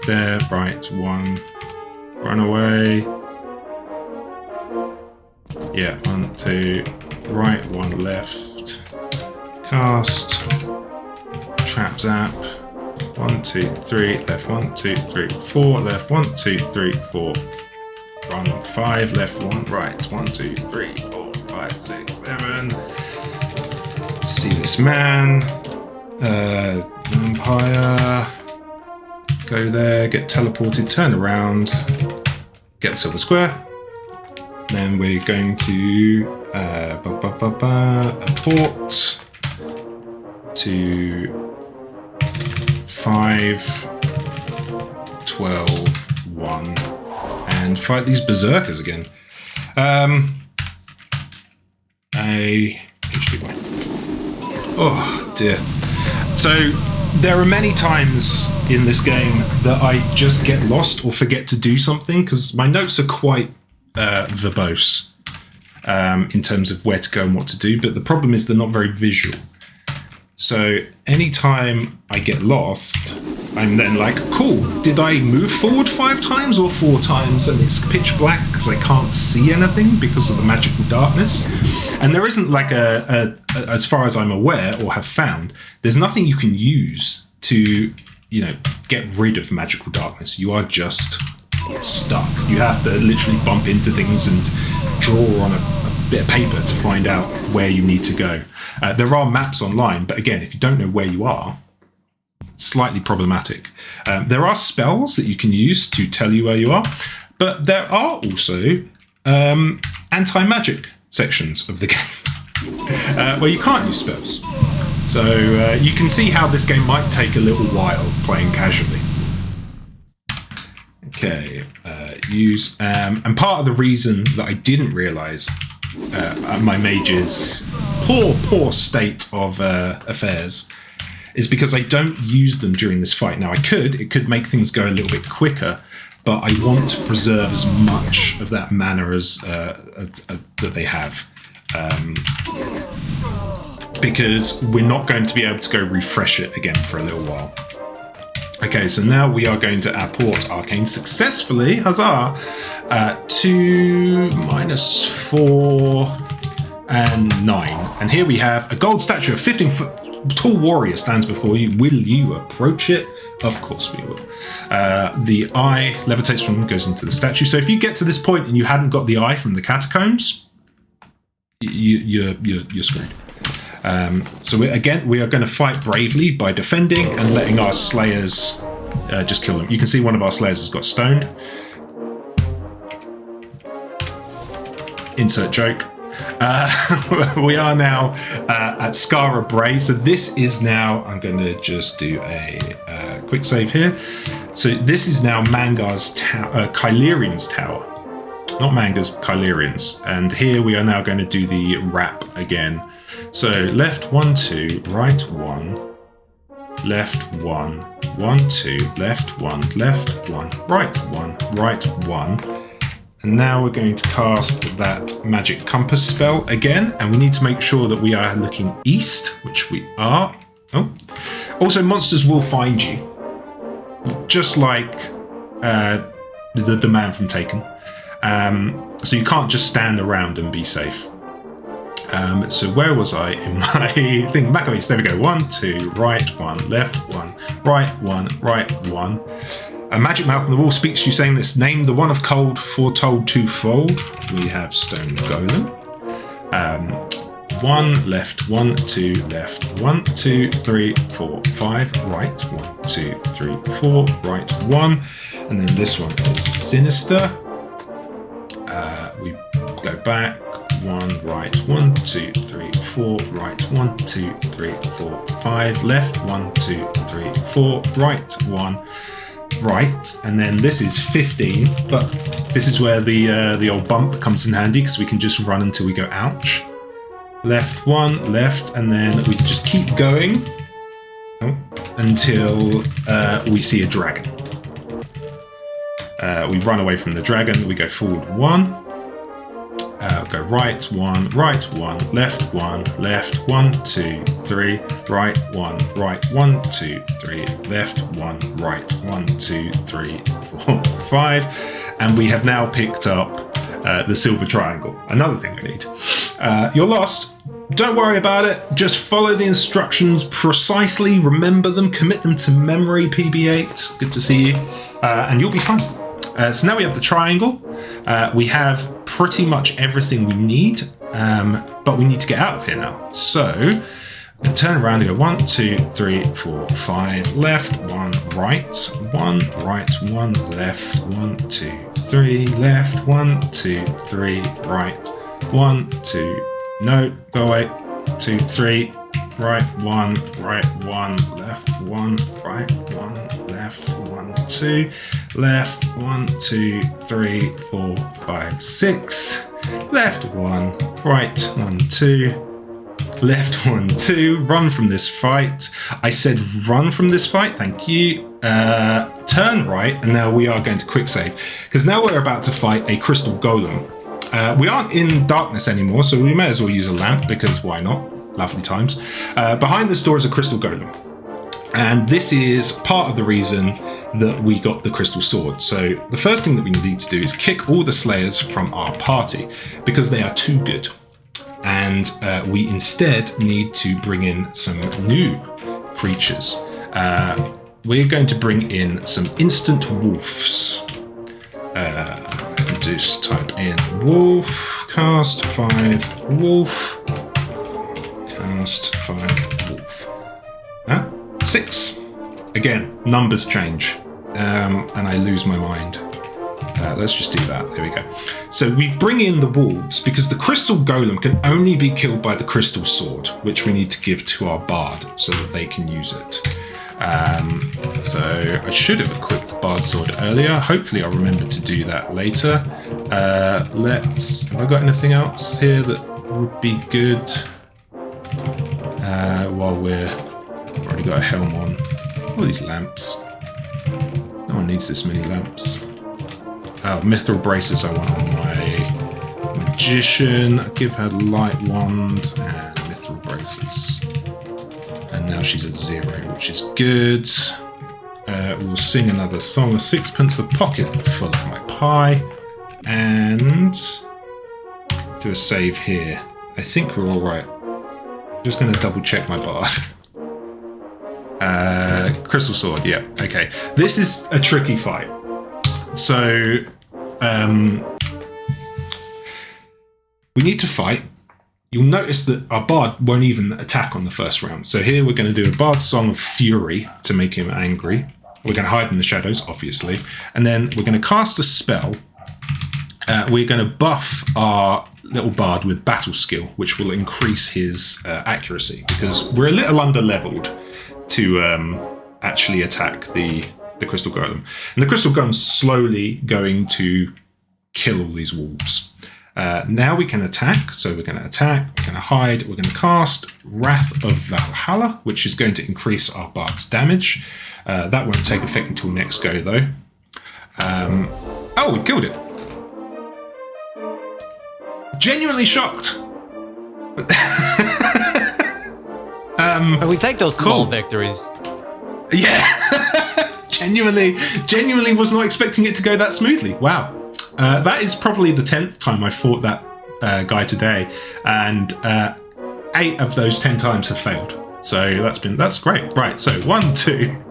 There, right, 1. Run away. Yeah, 1, 2. Right, 1 left. Cast. Trap zap. 1, 2, 3. Left, 1, 2, 3, 4. Left, 1, 2, 3, 4. Run 5. Left, 1. Right, 1, 2, 3, 4, 5, 6, 7. See this man. Vampire. Go there, get teleported, turn around, get Silver Square. Then we're going to apport to 5, 12, 1, and fight these berserkers again. Oh dear. So there are many times in this game that I just get lost or forget to do something because my notes are quite verbose in terms of where to go and what to do, but the problem is they're not very visual. So anytime I get lost, I'm then like, cool, did I move forward 5 times or 4 times? And it's pitch black because I can't see anything because of the magical darkness. And there isn't like as far as I'm aware or have found, there's nothing you can use to, get rid of magical darkness. You are just stuck. You have to literally bump into things and draw on a bit of paper to find out where you need to go. There are maps online, but again, if you don't know where you are, it's slightly problematic. There are spells that you can use to tell you where you are, but there are also anti-magic sections of the game where you can't use spells. So you can see how this game might take a little while playing casually. Okay, use... and part of the reason that I didn't realise my mage's poor state of affairs is because I don't use them during this fight. Now, it could make things go a little bit quicker, but I want to preserve as much of that mana as that they have. Because we're not going to be able to go refresh it again for a little while. Okay, so now we are going to apport Arcane successfully, huzzah, to -4, and 9. And here we have a gold statue, a 15-foot tall warrior stands before you. Will you approach it? Of course we will. The eye levitates from him, goes into the statue. So if you get to this point and you hadn't got the eye from the catacombs, you're screwed. So we are going to fight bravely by defending and letting our slayers just kill them. You can see one of our slayers has got stoned. Insert joke. We are now at Skara Bray. So this is now, I'm going to just do a quick save here. So this is now Mangar's Kylerian's tower. Not Manga's, Kylerian's. And here we are now going to do the rap again. So left 1, 2, right 1, left 1, 1, 2, left 1, left 1, right 1, right 1. And now we're going to cast that magic compass spell again. And we need to make sure that we are looking east, which we are. Oh, also monsters will find you. Just like the man from Taken. So you can't just stand around and be safe. So where was I in my thing? Back east, there we go. 1, 2, right 1, left 1, right 1, right 1. A magic mouth on the wall speaks to you saying this name, the one of cold, foretold twofold. We have stone golem. 1 left, 1, 2 left, 1, 2, 3, 4, 5, right, 1, 2, 3, 4, right, 1. And then this one is sinister. We go back. 1 right, 1, 2, 3, 4, right, 1, 2, 3, 4, 5, left, 1, 2, 3, 4, right, 1, right, and then this is 15, but this is where the old bump comes in handy because we can just run until we go ouch. Left 1, left, and then we just keep going until we see a dragon. We run away from the dragon, we go forward 1. Go right 1, left 1, left 1, 2, 3, right 1, right 1, 2, 3, left 1, right 1, 2, 3, 4, 5, and we have now picked up the silver triangle. Another thing we need. You're lost. Don't worry about it. Just follow the instructions precisely. Remember them. Commit them to memory. PB8. Good to see you. And you'll be fine. So now we have the triangle. We have pretty much everything we need, but we need to get out of here now. So I'm going to turn around and go 1, 2, 3, 4, 5, left, 1, right, 1, right, 1, left, 1, 2, 3, left, 1, 2, 3, right, 1, 2, no, go away, 2, 3, right, 1, left, 1, right, 1, left, 1, 2, left, 1, 2, 3, 4, 5, 6, left 1, right 1, 2, left 1, 2, run from this fight. I said run from this fight, thank you. Turn right, and now we are going to quick save, because now we're about to fight a crystal golem. We aren't in darkness anymore, so we may as well use a lamp, because why not? Lovely times. Behind this door is a crystal golem. And this is part of the reason that we got the crystal sword. So the first thing that we need to do is kick all the slayers from our party because they are too good. And we instead need to bring in some new creatures. We're going to bring in some instant wolves. Just type in wolf, cast 5 wolf, cast 5 wolf. 6. Again, numbers change, and I lose my mind. Let's just do that. There we go. So we bring in the wolves because the crystal golem can only be killed by the crystal sword, which we need to give to our bard so that they can use it. So I should have equipped the bard sword earlier. Hopefully I'll remember to do that later. Have I got anything else here that would be good? While I've already got a helm on. All these lamps. No one needs this many lamps. Oh, mithril braces I want on my magician. I give her light wand and mithril braces. And now she's at 0, which is good. We'll sing another song of sixpence, a pocket full of my pie. And do a save here. I think we're all right. Just going to double check my bard. Crystal Sword, yeah, okay. This is a tricky fight. So, we need to fight. You'll notice that our bard won't even attack on the first round. So here we're going to do a bard song of fury to make him angry. We're going to hide in the shadows, obviously. And then we're going to cast a spell. We're going to buff our little bard with battle skill, which will increase his accuracy, because we're a little under-leveled to actually attack the crystal golem. And the crystal golem's slowly going to kill all these wolves. Now we can attack. So we're going to attack, we're going to hide, we're going to cast Wrath of Valhalla, which is going to increase our bard's damage. That won't take effect until next go, though. Oh, we killed it. Genuinely shocked. We take those small cool. victories. Yeah. genuinely was not expecting it to go that smoothly. Wow. That is probably the 10th time I fought that guy today, and 8 of those 10 times have failed. So that's great. Right, so 1, 2,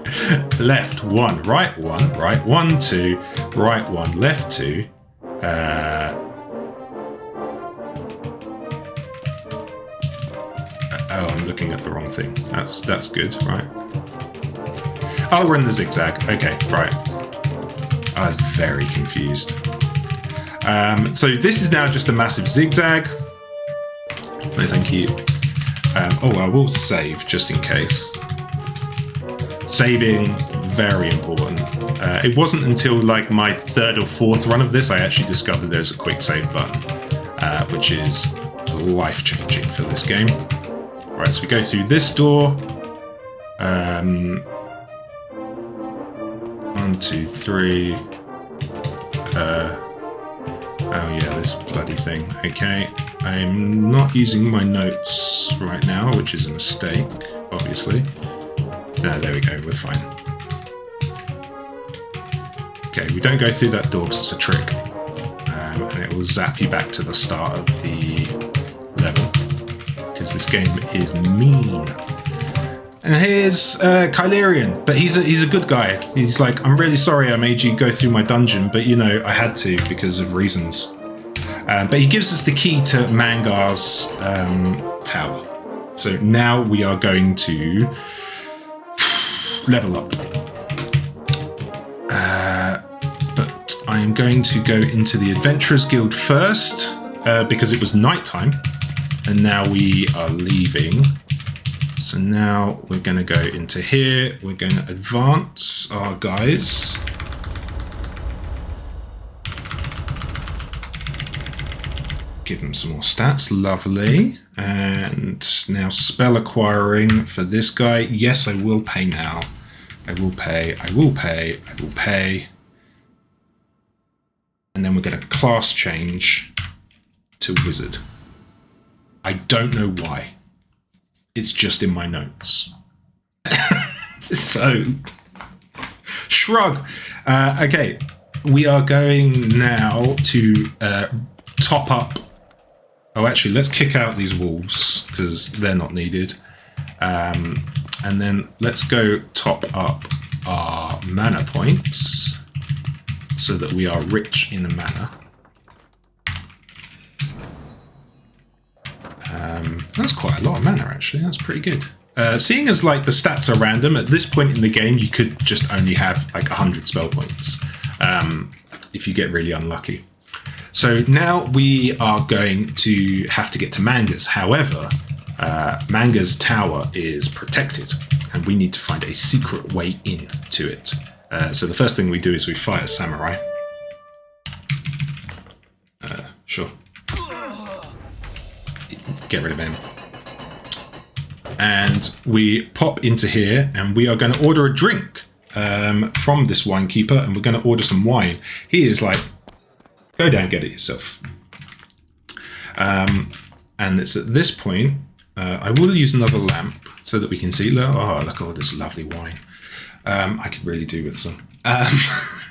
left 1, right 1, right 1, 2, right 1, left 2. Oh, I'm looking at the wrong thing. That's good, right? Oh, we're in the zigzag. Okay, right. I was very confused. So this is now just a massive zigzag. No, thank you. Oh, I will save just in case. Saving, very important. It wasn't until like my 3rd or 4th run of this I actually discovered there's a quick save button, which is life-changing for this game. Right, so we go through this door. 1, 2, 3. Oh yeah, this bloody thing. Okay, I'm not using my notes right now, which is a mistake, obviously. No, there we go, we're fine. Okay, we don't go through that door because it's a trick. And it will zap you back to the start of the level, because this game is mean. And here's Kylerian, but he's a good guy. He's like, I'm really sorry I made you go through my dungeon, but you know, I had to because of reasons. But he gives us the key to Mangar's tower. So now we are going to level up. But I'm going to go into the Adventurers Guild first, because it was nighttime, and now we are leaving. So now we're going to go into here. We're going to advance our guys. Give them some more stats. Lovely. And now spell acquiring for this guy. Yes, I will pay now. I will pay. I will pay. I will pay. And then we're going to class change to wizard. I don't know why. It's just in my notes. So, shrug. Okay, we are going now to top up. Oh, actually, let's kick out these wolves because they're not needed. And then let's go top up our mana points so that we are rich in mana. That's quite a lot of mana, actually. That's pretty good. Seeing as like the stats are random, at this point in the game, you could just only have like 100 spell points if you get really unlucky. So now we are going to have to get to Manga's. However, Manga's tower is protected, and we need to find a secret way in to it. So the first thing we do is we fight a samurai. Sure. Get rid of him. And we pop into here, and we are going to order a drink from this winekeeper, and we're going to order some wine. He is like, go down and get it yourself. And it's at this point, I will use another lamp so that we can see. Look at all this lovely wine. I could really do with some.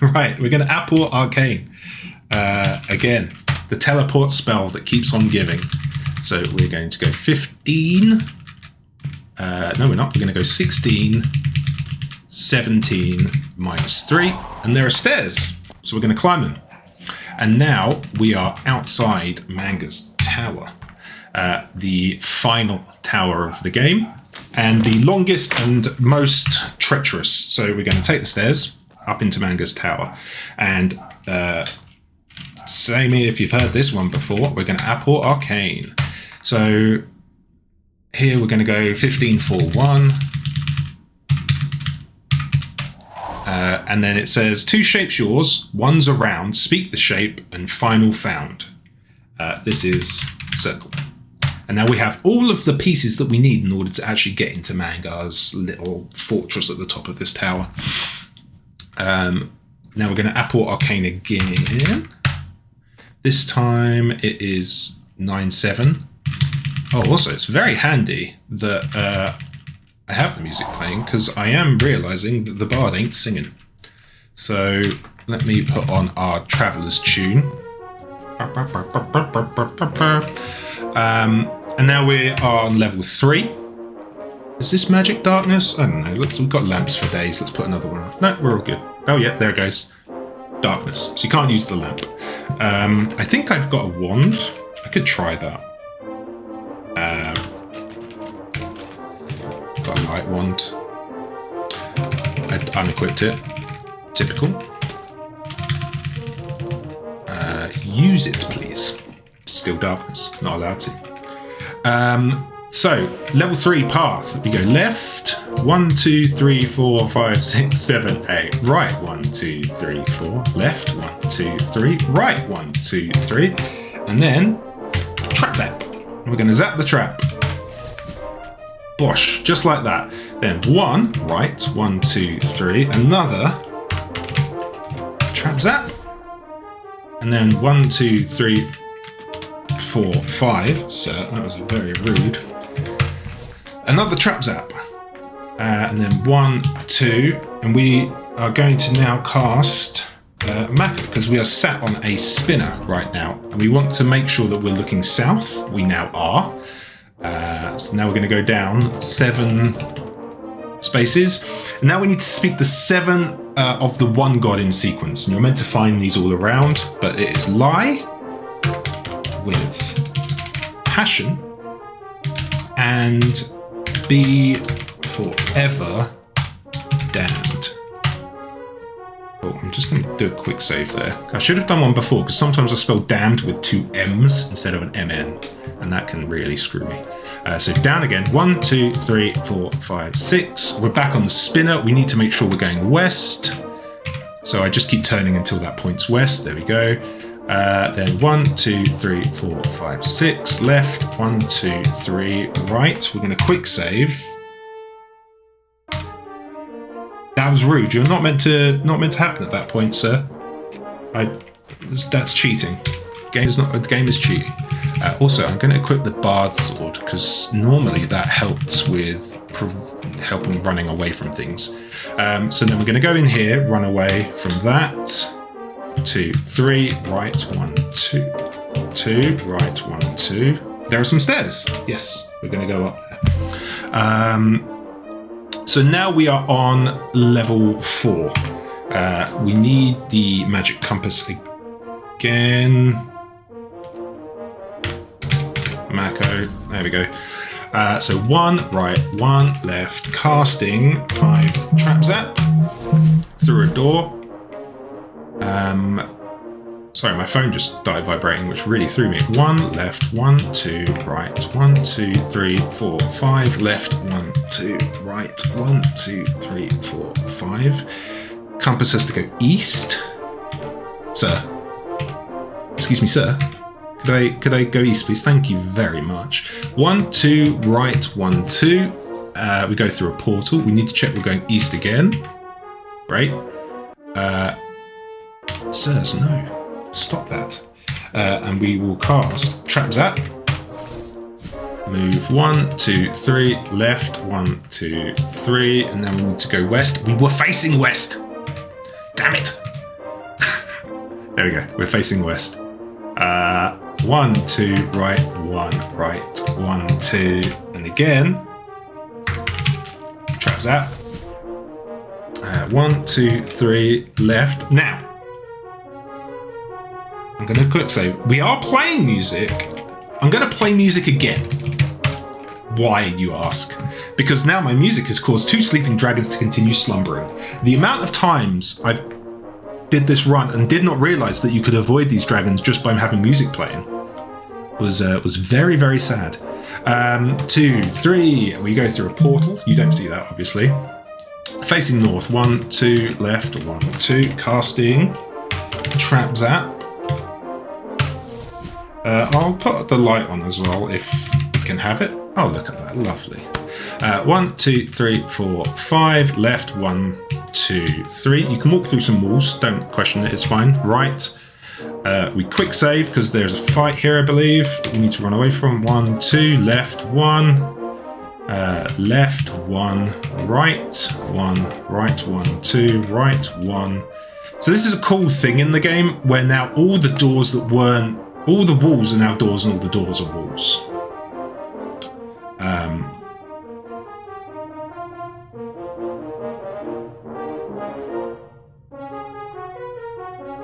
Right, we're going to Apple Arcane. Again, the teleport spell that keeps on giving. So we're going to go 15. No, we're not. We're going to go 16, 17, -3. And there are stairs. So we're going to climb them. And now we are outside Manga's tower, the final tower of the game, and the longest and most treacherous. So we're going to take the stairs up into Manga's tower. And same here, if you've heard this one before, we're going to apport arcane. So here we're going to go 15, 4, 1. And then it says, 2 shapes yours, one's around, speak the shape, and final found. This is circle. And now we have all of the pieces that we need in order to actually get into Manga's little fortress at the top of this tower. Now we're going to apport arcane again. This time it is 9, 7. Oh, also, it's very handy that I have the music playing, because I am realizing that the bard ain't singing. So let me put on our Traveller's tune. And now we are on level 3. Is this magic darkness? I don't know. We've got lamps for days. Let's put another one on. No, we're all good. Oh, yeah, there it goes. Darkness. So you can't use the lamp. I think I've got a wand. I could try that. Got a light wand. I unequipped it. Typical. Use it, please. Still darkness. Not allowed to. So, level 3 path. We go left. 1, 2, 3, 4, 5, 6, 7, 8. Right. 1, 2, 3, 4. Left. 1, 2, 3. Right. 1, 2, 3. And then trap zap. We're going to zap the trap. Bosh. Just like that. Then 1. Right. 1, 2, 3. Another trap zap. And then 1, 2, 3, 4, 5. Sir, that was very rude. Another trap zap. And then 1, 2. And we are going to now cast Maka, because we are sat on a spinner right now. And we want to make sure that we're looking south. We now are. So now we're going to go down 7 spaces. And now we need to speak the 7 of the one god in sequence. And you're meant to find these all around. But it is lie with passion and be forever damned. Oh, I'm just going to do a quick save there. I should have done one before, because sometimes I spell damned with 2 M's instead of an MN, and that can really screw me. So down again. 1, 2, 3, 4, 5, 6. We're back on the spinner. We need to make sure we're going west. So I just keep turning until that points west. There we go. Then 1, 2, 3, 4, 5, 6. Left. 1, 2, 3. Right. We're going to quick save. That was rude. You're not meant to happen at that point, sir. That's cheating. The game is cheating. Also, I'm going to equip the Bard Sword, because normally that helps with helping running away from things. So then we're going to go in here, run away from that. 2, 3, right, 1, 2, 2, right, 1, 2. There are some stairs. Yes, we're going to go up there. So now we are on level 4. We need the magic compass again. Mako, there we go. So 1 right, 1 left, casting 5 trap zap through a door. Sorry, my phone just started vibrating, which really threw me. 1 left, 1, 2 right, 1, 2, 3, 4, 5 left, 1, 2 right, 1, 2, 3, 4, 5. Compass has to go east. Sir. Excuse me, sir. Could I go east, please? Thank you very much. 1, 2 right, 1, 2. We go through a portal. We need to check we're going east again. Great. Sirs, no. Stop that. And we will cast Trap Zap. Move 1, 2, 3, left, 1, 2, 3, and then we need to go west. We were facing west. Damn it. There we go. We're facing west. 1, 2, right, 1, right, 1, 2, and again. Traps out. 1, 2, 3, left. Now, I'm going to quick save. We are playing music. I'm going to play music again. Why, you ask? Because now my music has caused 2 sleeping dragons to continue slumbering. The amount of times I did this run and did not realize that you could avoid these dragons just by having music playing was very, very sad. 2, 3, we go through a portal. You don't see that, obviously. Facing north, 1, 2, left, 1, 2, casting, trap zap. I'll put the light on as well if we can have it. Oh, look at that, lovely. 1, 2, 3, 4, 5, left, 1, 2, 3. You can walk through some walls, don't question it, it's fine. Right, we quick save because there's a fight here, I believe, that we need to run away from. 1, 2, left, 1. Left, 1, right, 1, right, 1, 2, right, 1. So this is a cool thing in the game where now all the doors that weren't, all the walls are now doors and all the doors are walls.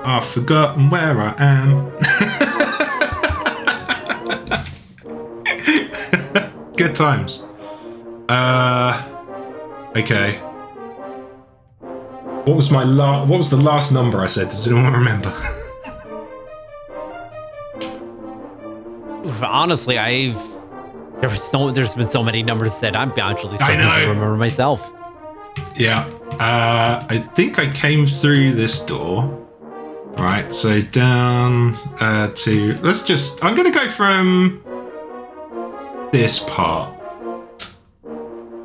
I've forgotten where I am. Good times. Okay. What was the last number I said? Does anyone remember? Honestly, there's been so many numbers said I'm actually starting to remember myself. Yeah. I think I came through this door. Right, so down to I'm gonna go from this part.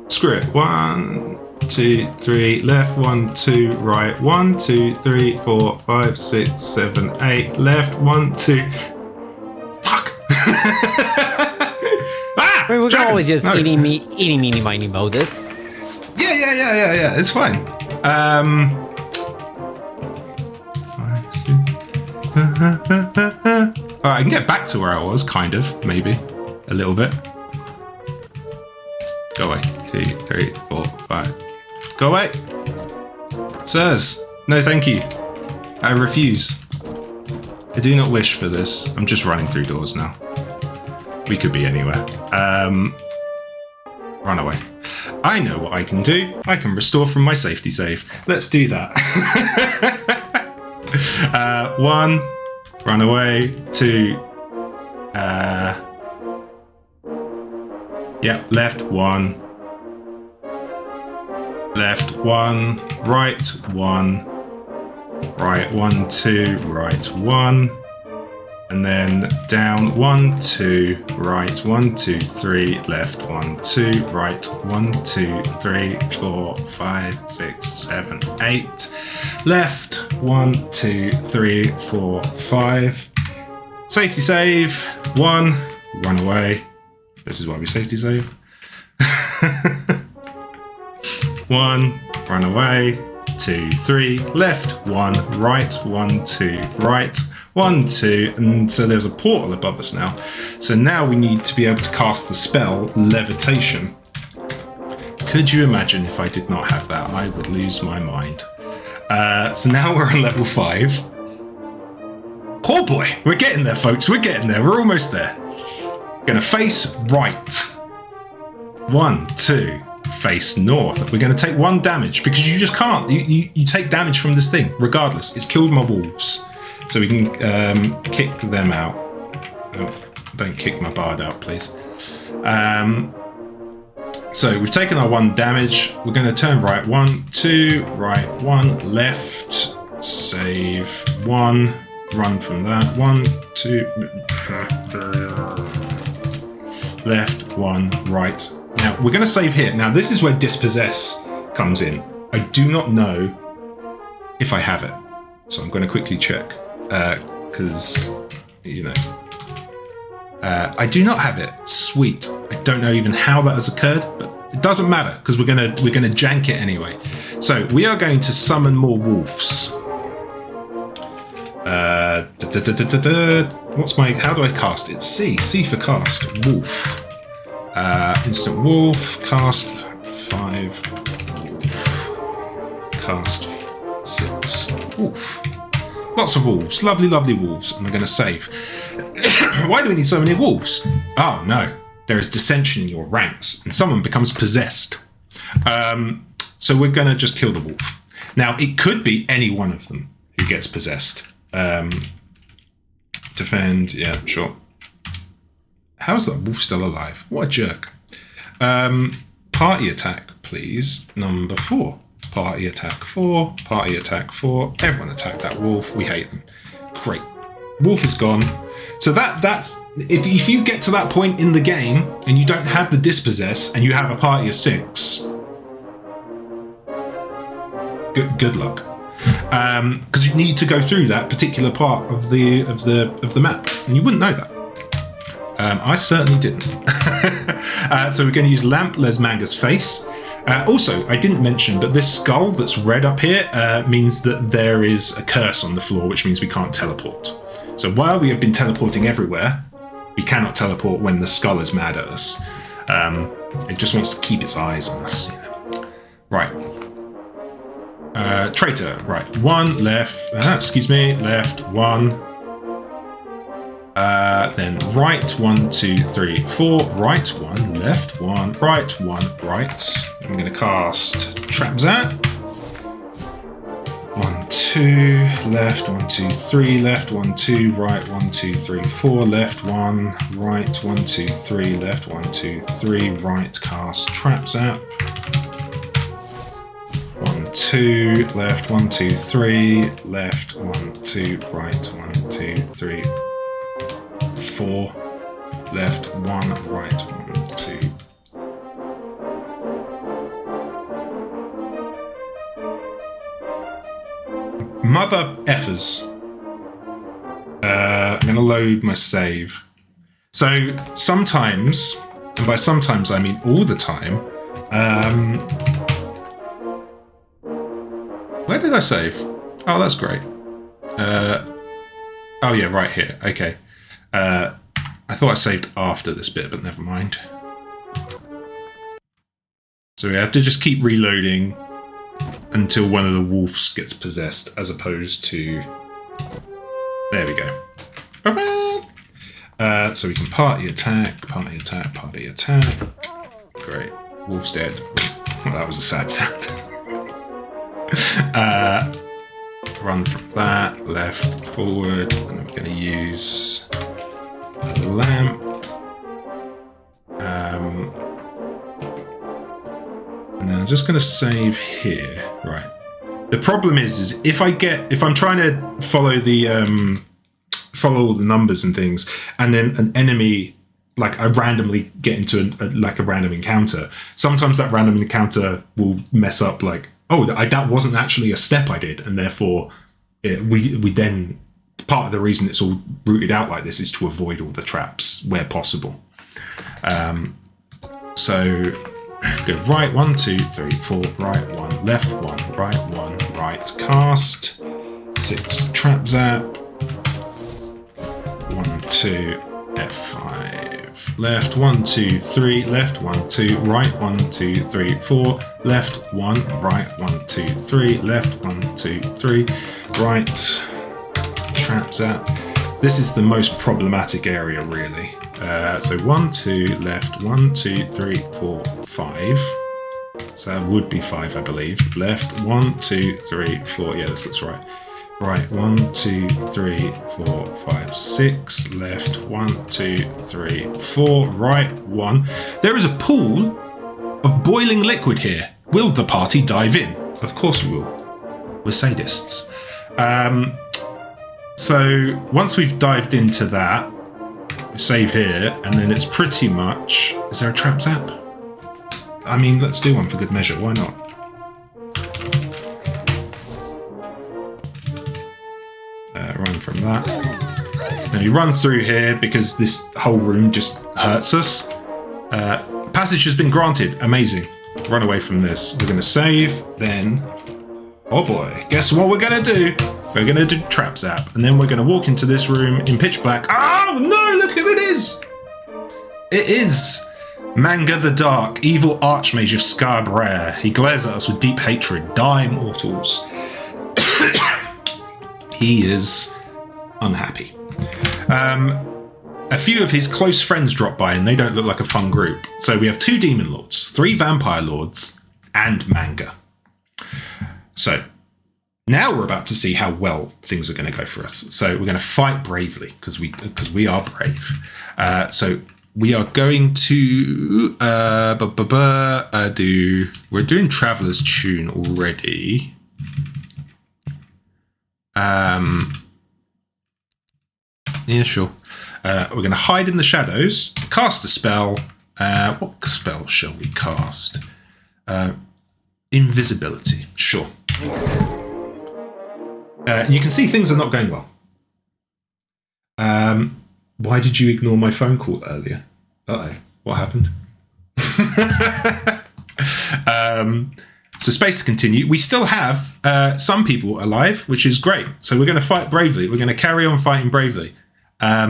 Screw it. 1, 2, 3, left, 1, 2, right, 1, 2, 3, 4, 5, 6, 7, 8, left, 1, 2. Fuck! Ah! I mean, we can always just No. eeny, meeny, miny, moe this. Yeah, it's fine. Alright, I can get back to where I was, kind of, maybe. A little bit. Go away. 2, 3, 4, 5. Go away! Sirs, no thank you. I refuse. I do not wish for this. I'm just running through doors now. We could be anywhere. Run away. I know what I can do. I can restore from my safety save. Let's do that. 1, run away. 2, yep, left 1, left 1, right 1, right 1, 2, right 1, and then down 1, 2, right 1, 2, 3, left 1, 2, right 1, 2, 3, 4, 5, 6, 7, 8, left 1, 2, 3, 4, 5. Safety save 1, run away. This is why we safety save. 1, run away. 2, 3, left 1, right 1, 2, right 1, 2, and so there's a portal above us now. So now we need to be able to cast the spell Levitation. Could you imagine if I did not have that? I would lose my mind. So now we're on level 5. Oh boy, we're getting there, folks. We're getting there. We're almost there. Gonna face right. 1, 2. Face north. We're going to take 1 damage because you just can't. You take damage from this thing regardless. It's killed my wolves, so we can kick them out. Oh, don't kick my bard out, please. So we've taken our 1 damage. We're going to turn right 1, 2, right 1, left. Save 1. Run from that. 1, 2. Left 1, right. Now, we're going to save here. Now, this is where Dispossess comes in. I do not know if I have it. So I'm going to quickly check. Because, you know. I do not have it. Sweet. I don't know even how that has occurred, but it doesn't matter because we're gonna jank it anyway. So we are going to summon more wolves. how do I cast it? C for cast. Wolf. Instant wolf, cast 5, wolf, cast 6, wolf. Lots of wolves, lovely, lovely wolves, and we're going to save. Why do we need so many wolves? Oh no, there is dissension in your ranks, and someone becomes possessed. So we're going to just kill the wolf. Now, it could be any one of them who gets possessed. Defend, yeah, sure. How's that wolf still alive? What a jerk. Party attack, please. Number 4. Party attack 4. Party attack 4. Everyone attack that wolf. We hate them. Great. Wolf is gone. So that's if you get to that point in the game and you don't have the dispossess and you have a party of 6. Good luck. Because you need to go through that particular part of the map, and you wouldn't know that. I certainly didn't. So we're going to use Lamp Lesmanga's face. Also, I didn't mention, but this skull that's red up here means that there is a curse on the floor, which means we can't teleport. So while we have been teleporting everywhere, we cannot teleport when the skull is mad at us. It just wants to keep its eyes on us. You know. Right. Traitor. Right. 1 left. Excuse me. Left 1. Then right 1, 2, 3, 4. Right 1. Left 1. Right 1. Right. I'm going to cast Trap Zap. 1, 2. Left 1, 2, 3. Left 1, 2. Right 1, 2, 3, 4. Left 1. Right 1, 2, 3. Left 1, 2, 3. Right. Cast Trap Zap. 1, 2. Left 1, 2, 3. Left 1, 2. Right 1, 2, 3. 4, left 1, right 1, 2. Mother effers. I'm going to load my save. So sometimes, and by sometimes I mean all the time, where did I save? Oh, that's great. Oh yeah, right here. Okay. I thought I saved after this bit, but never mind. So we have to just keep reloading until one of the wolves gets possessed, as opposed to... There we go. So we can party attack, party attack, party attack. Great. Wolf's dead. Well, that was a sad sound. Run from that, left, forward, and then we're going to use a lamp. And then I'm just going to save here. Right. The problem is if I'm trying to follow all the numbers and things, and then an enemy, like I randomly get into a random encounter, sometimes that random encounter will mess up, like, oh, that wasn't actually a step I did, and therefore we then, part of the reason it's all routed out like this is to avoid all the traps where possible. So go right 1, 2, 3, 4, right 1, left 1, right 1, right, cast 6, trap zap, 1, 2, F5, left 1, 2, 3, left 1, 2, right 1, 2, 3, 4, left 1, right 1, 2, 3, left 1, 2, 3, right, trap zap. This is the most problematic area, really. So 1, 2, left, 1, 2, 3, 4, 5. So that would be 5, I believe. Left, 1, 2, 3, 4. Yeah, this looks right. Right, 1, 2, 3, 4, 5, 6. Left, 1, 2, 3, 4. Right, 1. There is a pool of boiling liquid here. Will the party dive in? Of course we will. We're sadists. So once we've dived into that, we save here, and then it's pretty much... Is there a trap zap? I mean, let's do one for good measure. Why not? Run from that. Then we run through here because this whole room just hurts us. Passage has been granted. Amazing. Run away from this. We're going to save, then... Oh boy. Guess what we're going to do? We're going to do Trap Zap, and then we're going to walk into this room in pitch black. Oh no, look who it is! It is Manga the Dark, evil archmage of Scarborough. He glares at us with deep hatred. Die, mortals. He is unhappy. A few of his close friends drop by, and they don't look like a fun group. So we have 2 Demon Lords, 3 Vampire Lords, and Manga. So now we're about to see how well things are going to go for us. So we're going to fight bravely because we are brave. So we are going to we're doing Traveler's Tune already. Yeah, sure. We're going to hide in the shadows, cast a spell. What spell shall we cast? Invisibility. Sure. You can see things are not going well. Why did you ignore my phone call earlier? Uh-oh. What happened? So space to continue. We still have some people alive, which is great. So we're going to fight bravely. We're going to carry on fighting bravely. I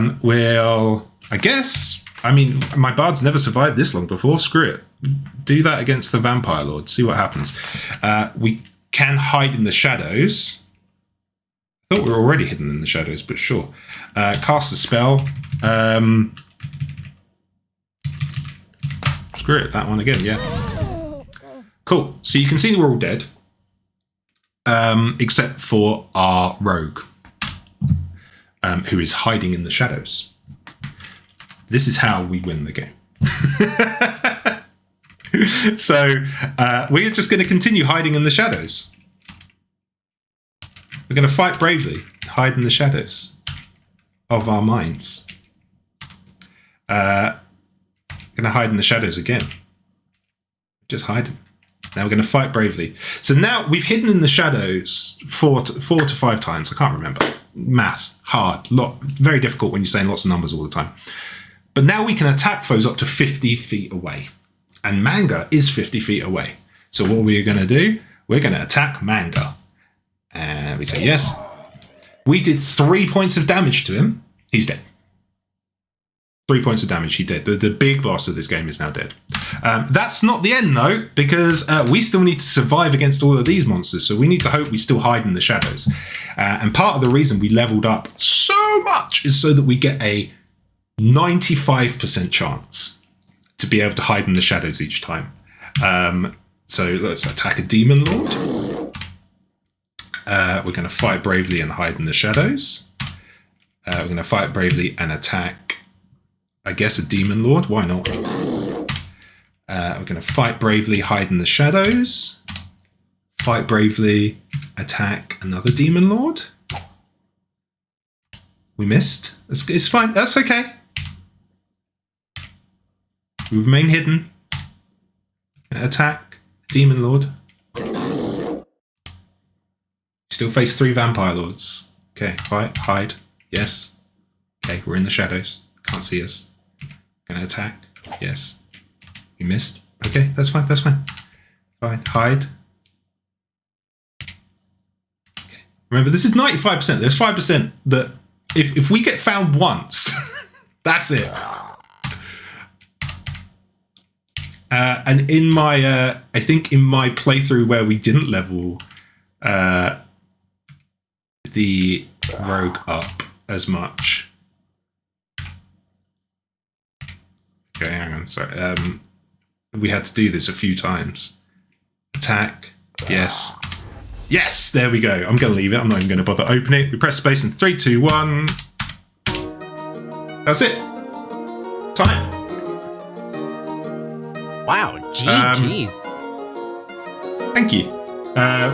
mean, my bards never survived this long before. Screw it. Do that against the Vampire Lord. See what happens. We can hide in the shadows. I thought we were already hidden in the shadows, but sure. Cast a spell. Screw it. That one again, yeah. Cool. So you can see we're all dead. Except for our rogue. Who is hiding in the shadows. This is how we win the game. So we're just going to continue hiding in the shadows. We're going to fight bravely, hide in the shadows of our minds. Going to hide in the shadows again. Just hide them. Now we're going to fight bravely. So now we've hidden in the shadows 4 to 5 times. I can't remember. Math, hard, very difficult when you're saying lots of numbers all the time. But now we can attack foes up to 50 feet away. And Manga is 50 feet away. So what we're going to do, we're going to attack Manga. And we say yes. We did 3 points of damage to him. He's dead. 3 points of damage, he dead. The big boss of this game is now dead. That's not the end, though, because we still need to survive against all of these monsters. So we need to hope we still hide in the shadows. And part of the reason we leveled up so much is so that we get a 95% chance to be able to hide in the shadows each time. So let's attack a Demon Lord. We're going to fight bravely and hide in the shadows. We're going to fight bravely and attack, I guess, a Demon Lord. Why not? We're going to fight bravely, hide in the shadows. Fight bravely, attack another Demon Lord. We missed. It's fine. That's okay. We remain hidden. Attack Demon Lord. Still face 3 Vampire Lords. Okay, fight, hide. Yes. Okay, we're in the shadows. Can't see us. Gonna attack. Yes. We missed. Okay, that's fine. That's fine. Fine. Hide. Okay. Remember, this is 95%. There's 5% that if we get found once, that's it. And in my, I think in my playthrough where we didn't level the rogue up as much. Okay, hang on. Sorry. We had to do this a few times. Attack. Yes. Yes, there we go. I'm going to leave it. I'm not even going to bother opening it. We press space in 3, 2, 1. That's it. Time. Wow, GG's. Thank you.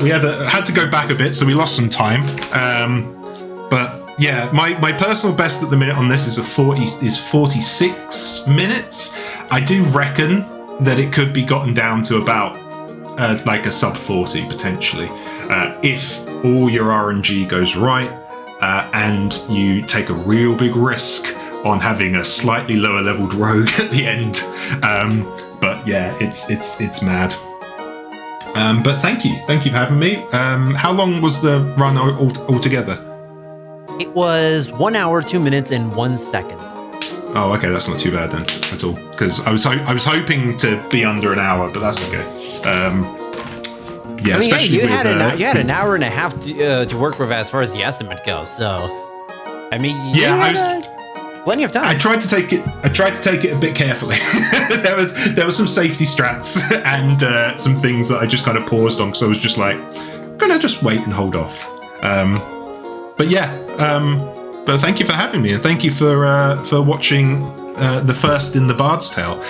We had to go back a bit, so we lost some time. But yeah, my personal best at the minute on this is 46 minutes. I do reckon that it could be gotten down to about like a sub 40 potentially, if all your RNG goes right and you take a real big risk on having a slightly lower leveled rogue at the end. But yeah, it's mad. But thank you for having me. How long was the run altogether? It was 1 hour, 2 minutes, and 1 second. Oh, okay, that's not too bad then at all. Because I was hoping to be under an hour, but that's okay. Yeah, especially you with had an hour and a half to work with as far as the estimate goes. So, I mean, plenty of time. I tried to take it a bit carefully. there was some safety strats and some things that I just kind of paused on because I was just like, I'm gonna just wait and hold off. But thank you for having me, and thank you for watching the first in the Bard's Tale.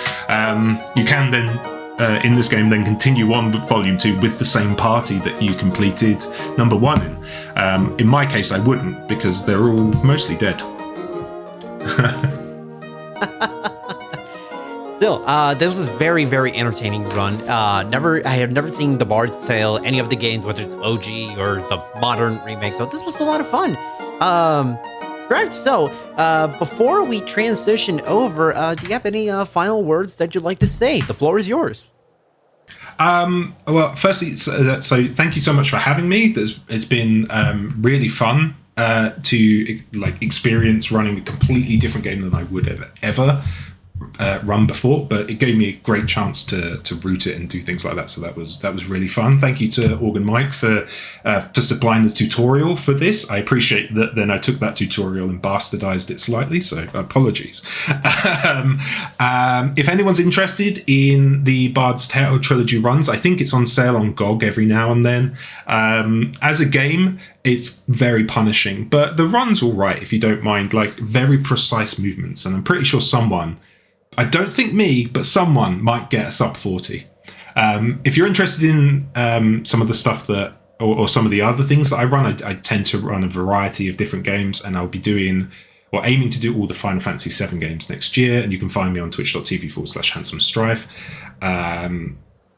You can then in this game then continue on with Volume 2 with the same party that you completed number 1 in. In my case, I wouldn't because they're all mostly dead. Still, this was very, very entertaining run. I have never seen the Bard's Tale, any of the games, whether it's OG or the modern remake. So this was a lot of fun. Right. So, before we transition over, do you have any final words that you'd like to say? The floor is yours. Well, firstly, so thank you so much for having me. It's been really fun to experience running a completely different game than I would have ever run before, but it gave me a great chance to root it and do things like that. So that was really fun. Thank you to Organ Mike for supplying the tutorial for this. I appreciate that. Then I took that tutorial and bastardized it slightly, so apologies. If anyone's interested in the Bard's Tale trilogy runs, I think it's on sale on GOG every now and then. As a game, it's very punishing, but the run's all right if you don't mind very precise movements, and I'm pretty sure someone, I don't think me, but someone might get a sub 40. If you're interested in some of the stuff that, or some of the other things that I run, I tend to run a variety of different games, and I'll be aiming to do all the Final Fantasy VII games next year, and you can find me on twitch.tv/HandsomeStrife.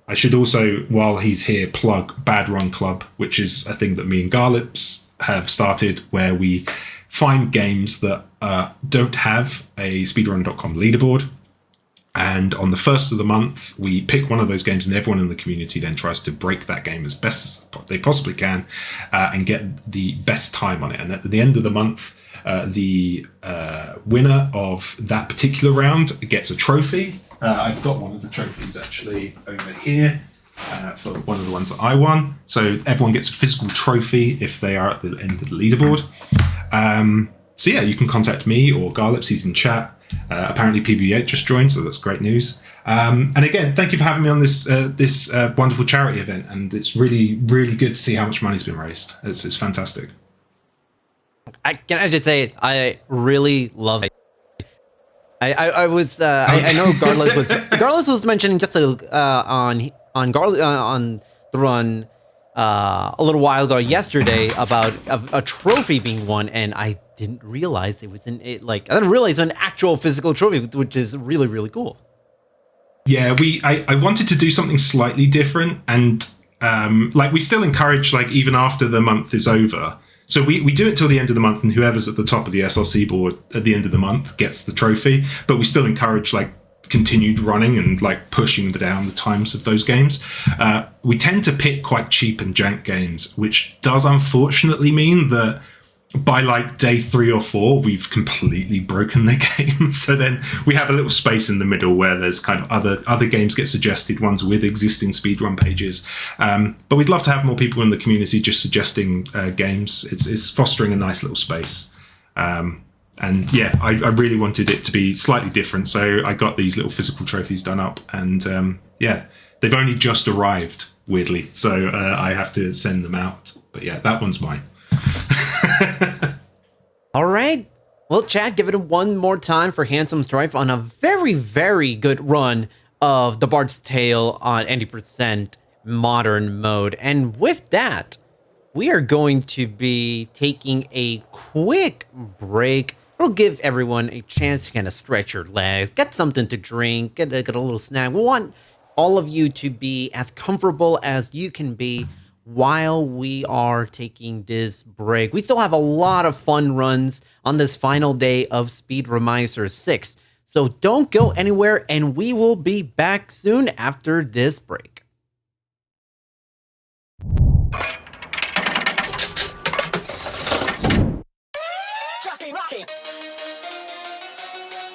I should also, while he's here, plug Bad Run Club, which is a thing that me and Garlips have started, where we find games that don't have a speedrun.com leaderboard. And on the first of the month, we pick one of those games, and everyone in the community then tries to break that game as best as they possibly can and get the best time on it. And at the end of the month, the winner of that particular round gets a trophy. I've got one of the trophies actually over here for one of the ones that I won. So everyone gets a physical trophy if they are at the end of the leaderboard. So yeah, you can contact me or Garlips, he's in chat. Apparently PB8 just joined, so that's great news. And again, thank you for having me on this wonderful charity event. And it's really, really good to see how much money's been raised. It's fantastic. Can I just say, I really love it. I know Garlips was mentioning just on the run a little while ago yesterday about a trophy being won, and I didn't realize it was I didn't realize an actual physical trophy, which is really, really cool. Yeah, I wanted to do something slightly different, and we still encourage even after the month is over. So we do it till the end of the month, and whoever's at the top of the SLC board at the end of the month gets the trophy. But we still encourage continued running and pushing down the times of those games. We tend to pick quite cheap and jank games, which does unfortunately mean that by day 3 or 4, we've completely broken the game. So then we have a little space in the middle where there's kind of other games get suggested, ones with existing speedrun pages. But we'd love to have more people in the community just suggesting games. It's fostering a nice little space. And yeah, I really wanted it to be slightly different. So I got these little physical trophies done up, and yeah, they've only just arrived, weirdly. So I have to send them out. But yeah, that one's mine. All right. Well, Chad, give it one more time for HandsomeStrife on a very, very good run of the Bard's Tale on 90% modern mode. And with that, we are going to be taking a quick break. It'll give everyone a chance to kind of stretch your legs, get something to drink, get a little snack. We want all of you to be as comfortable as you can be while we are taking this break. We still have a lot of fun runs on this final day of Speedromizer 6. So don't go anywhere, and we will be back soon after this break.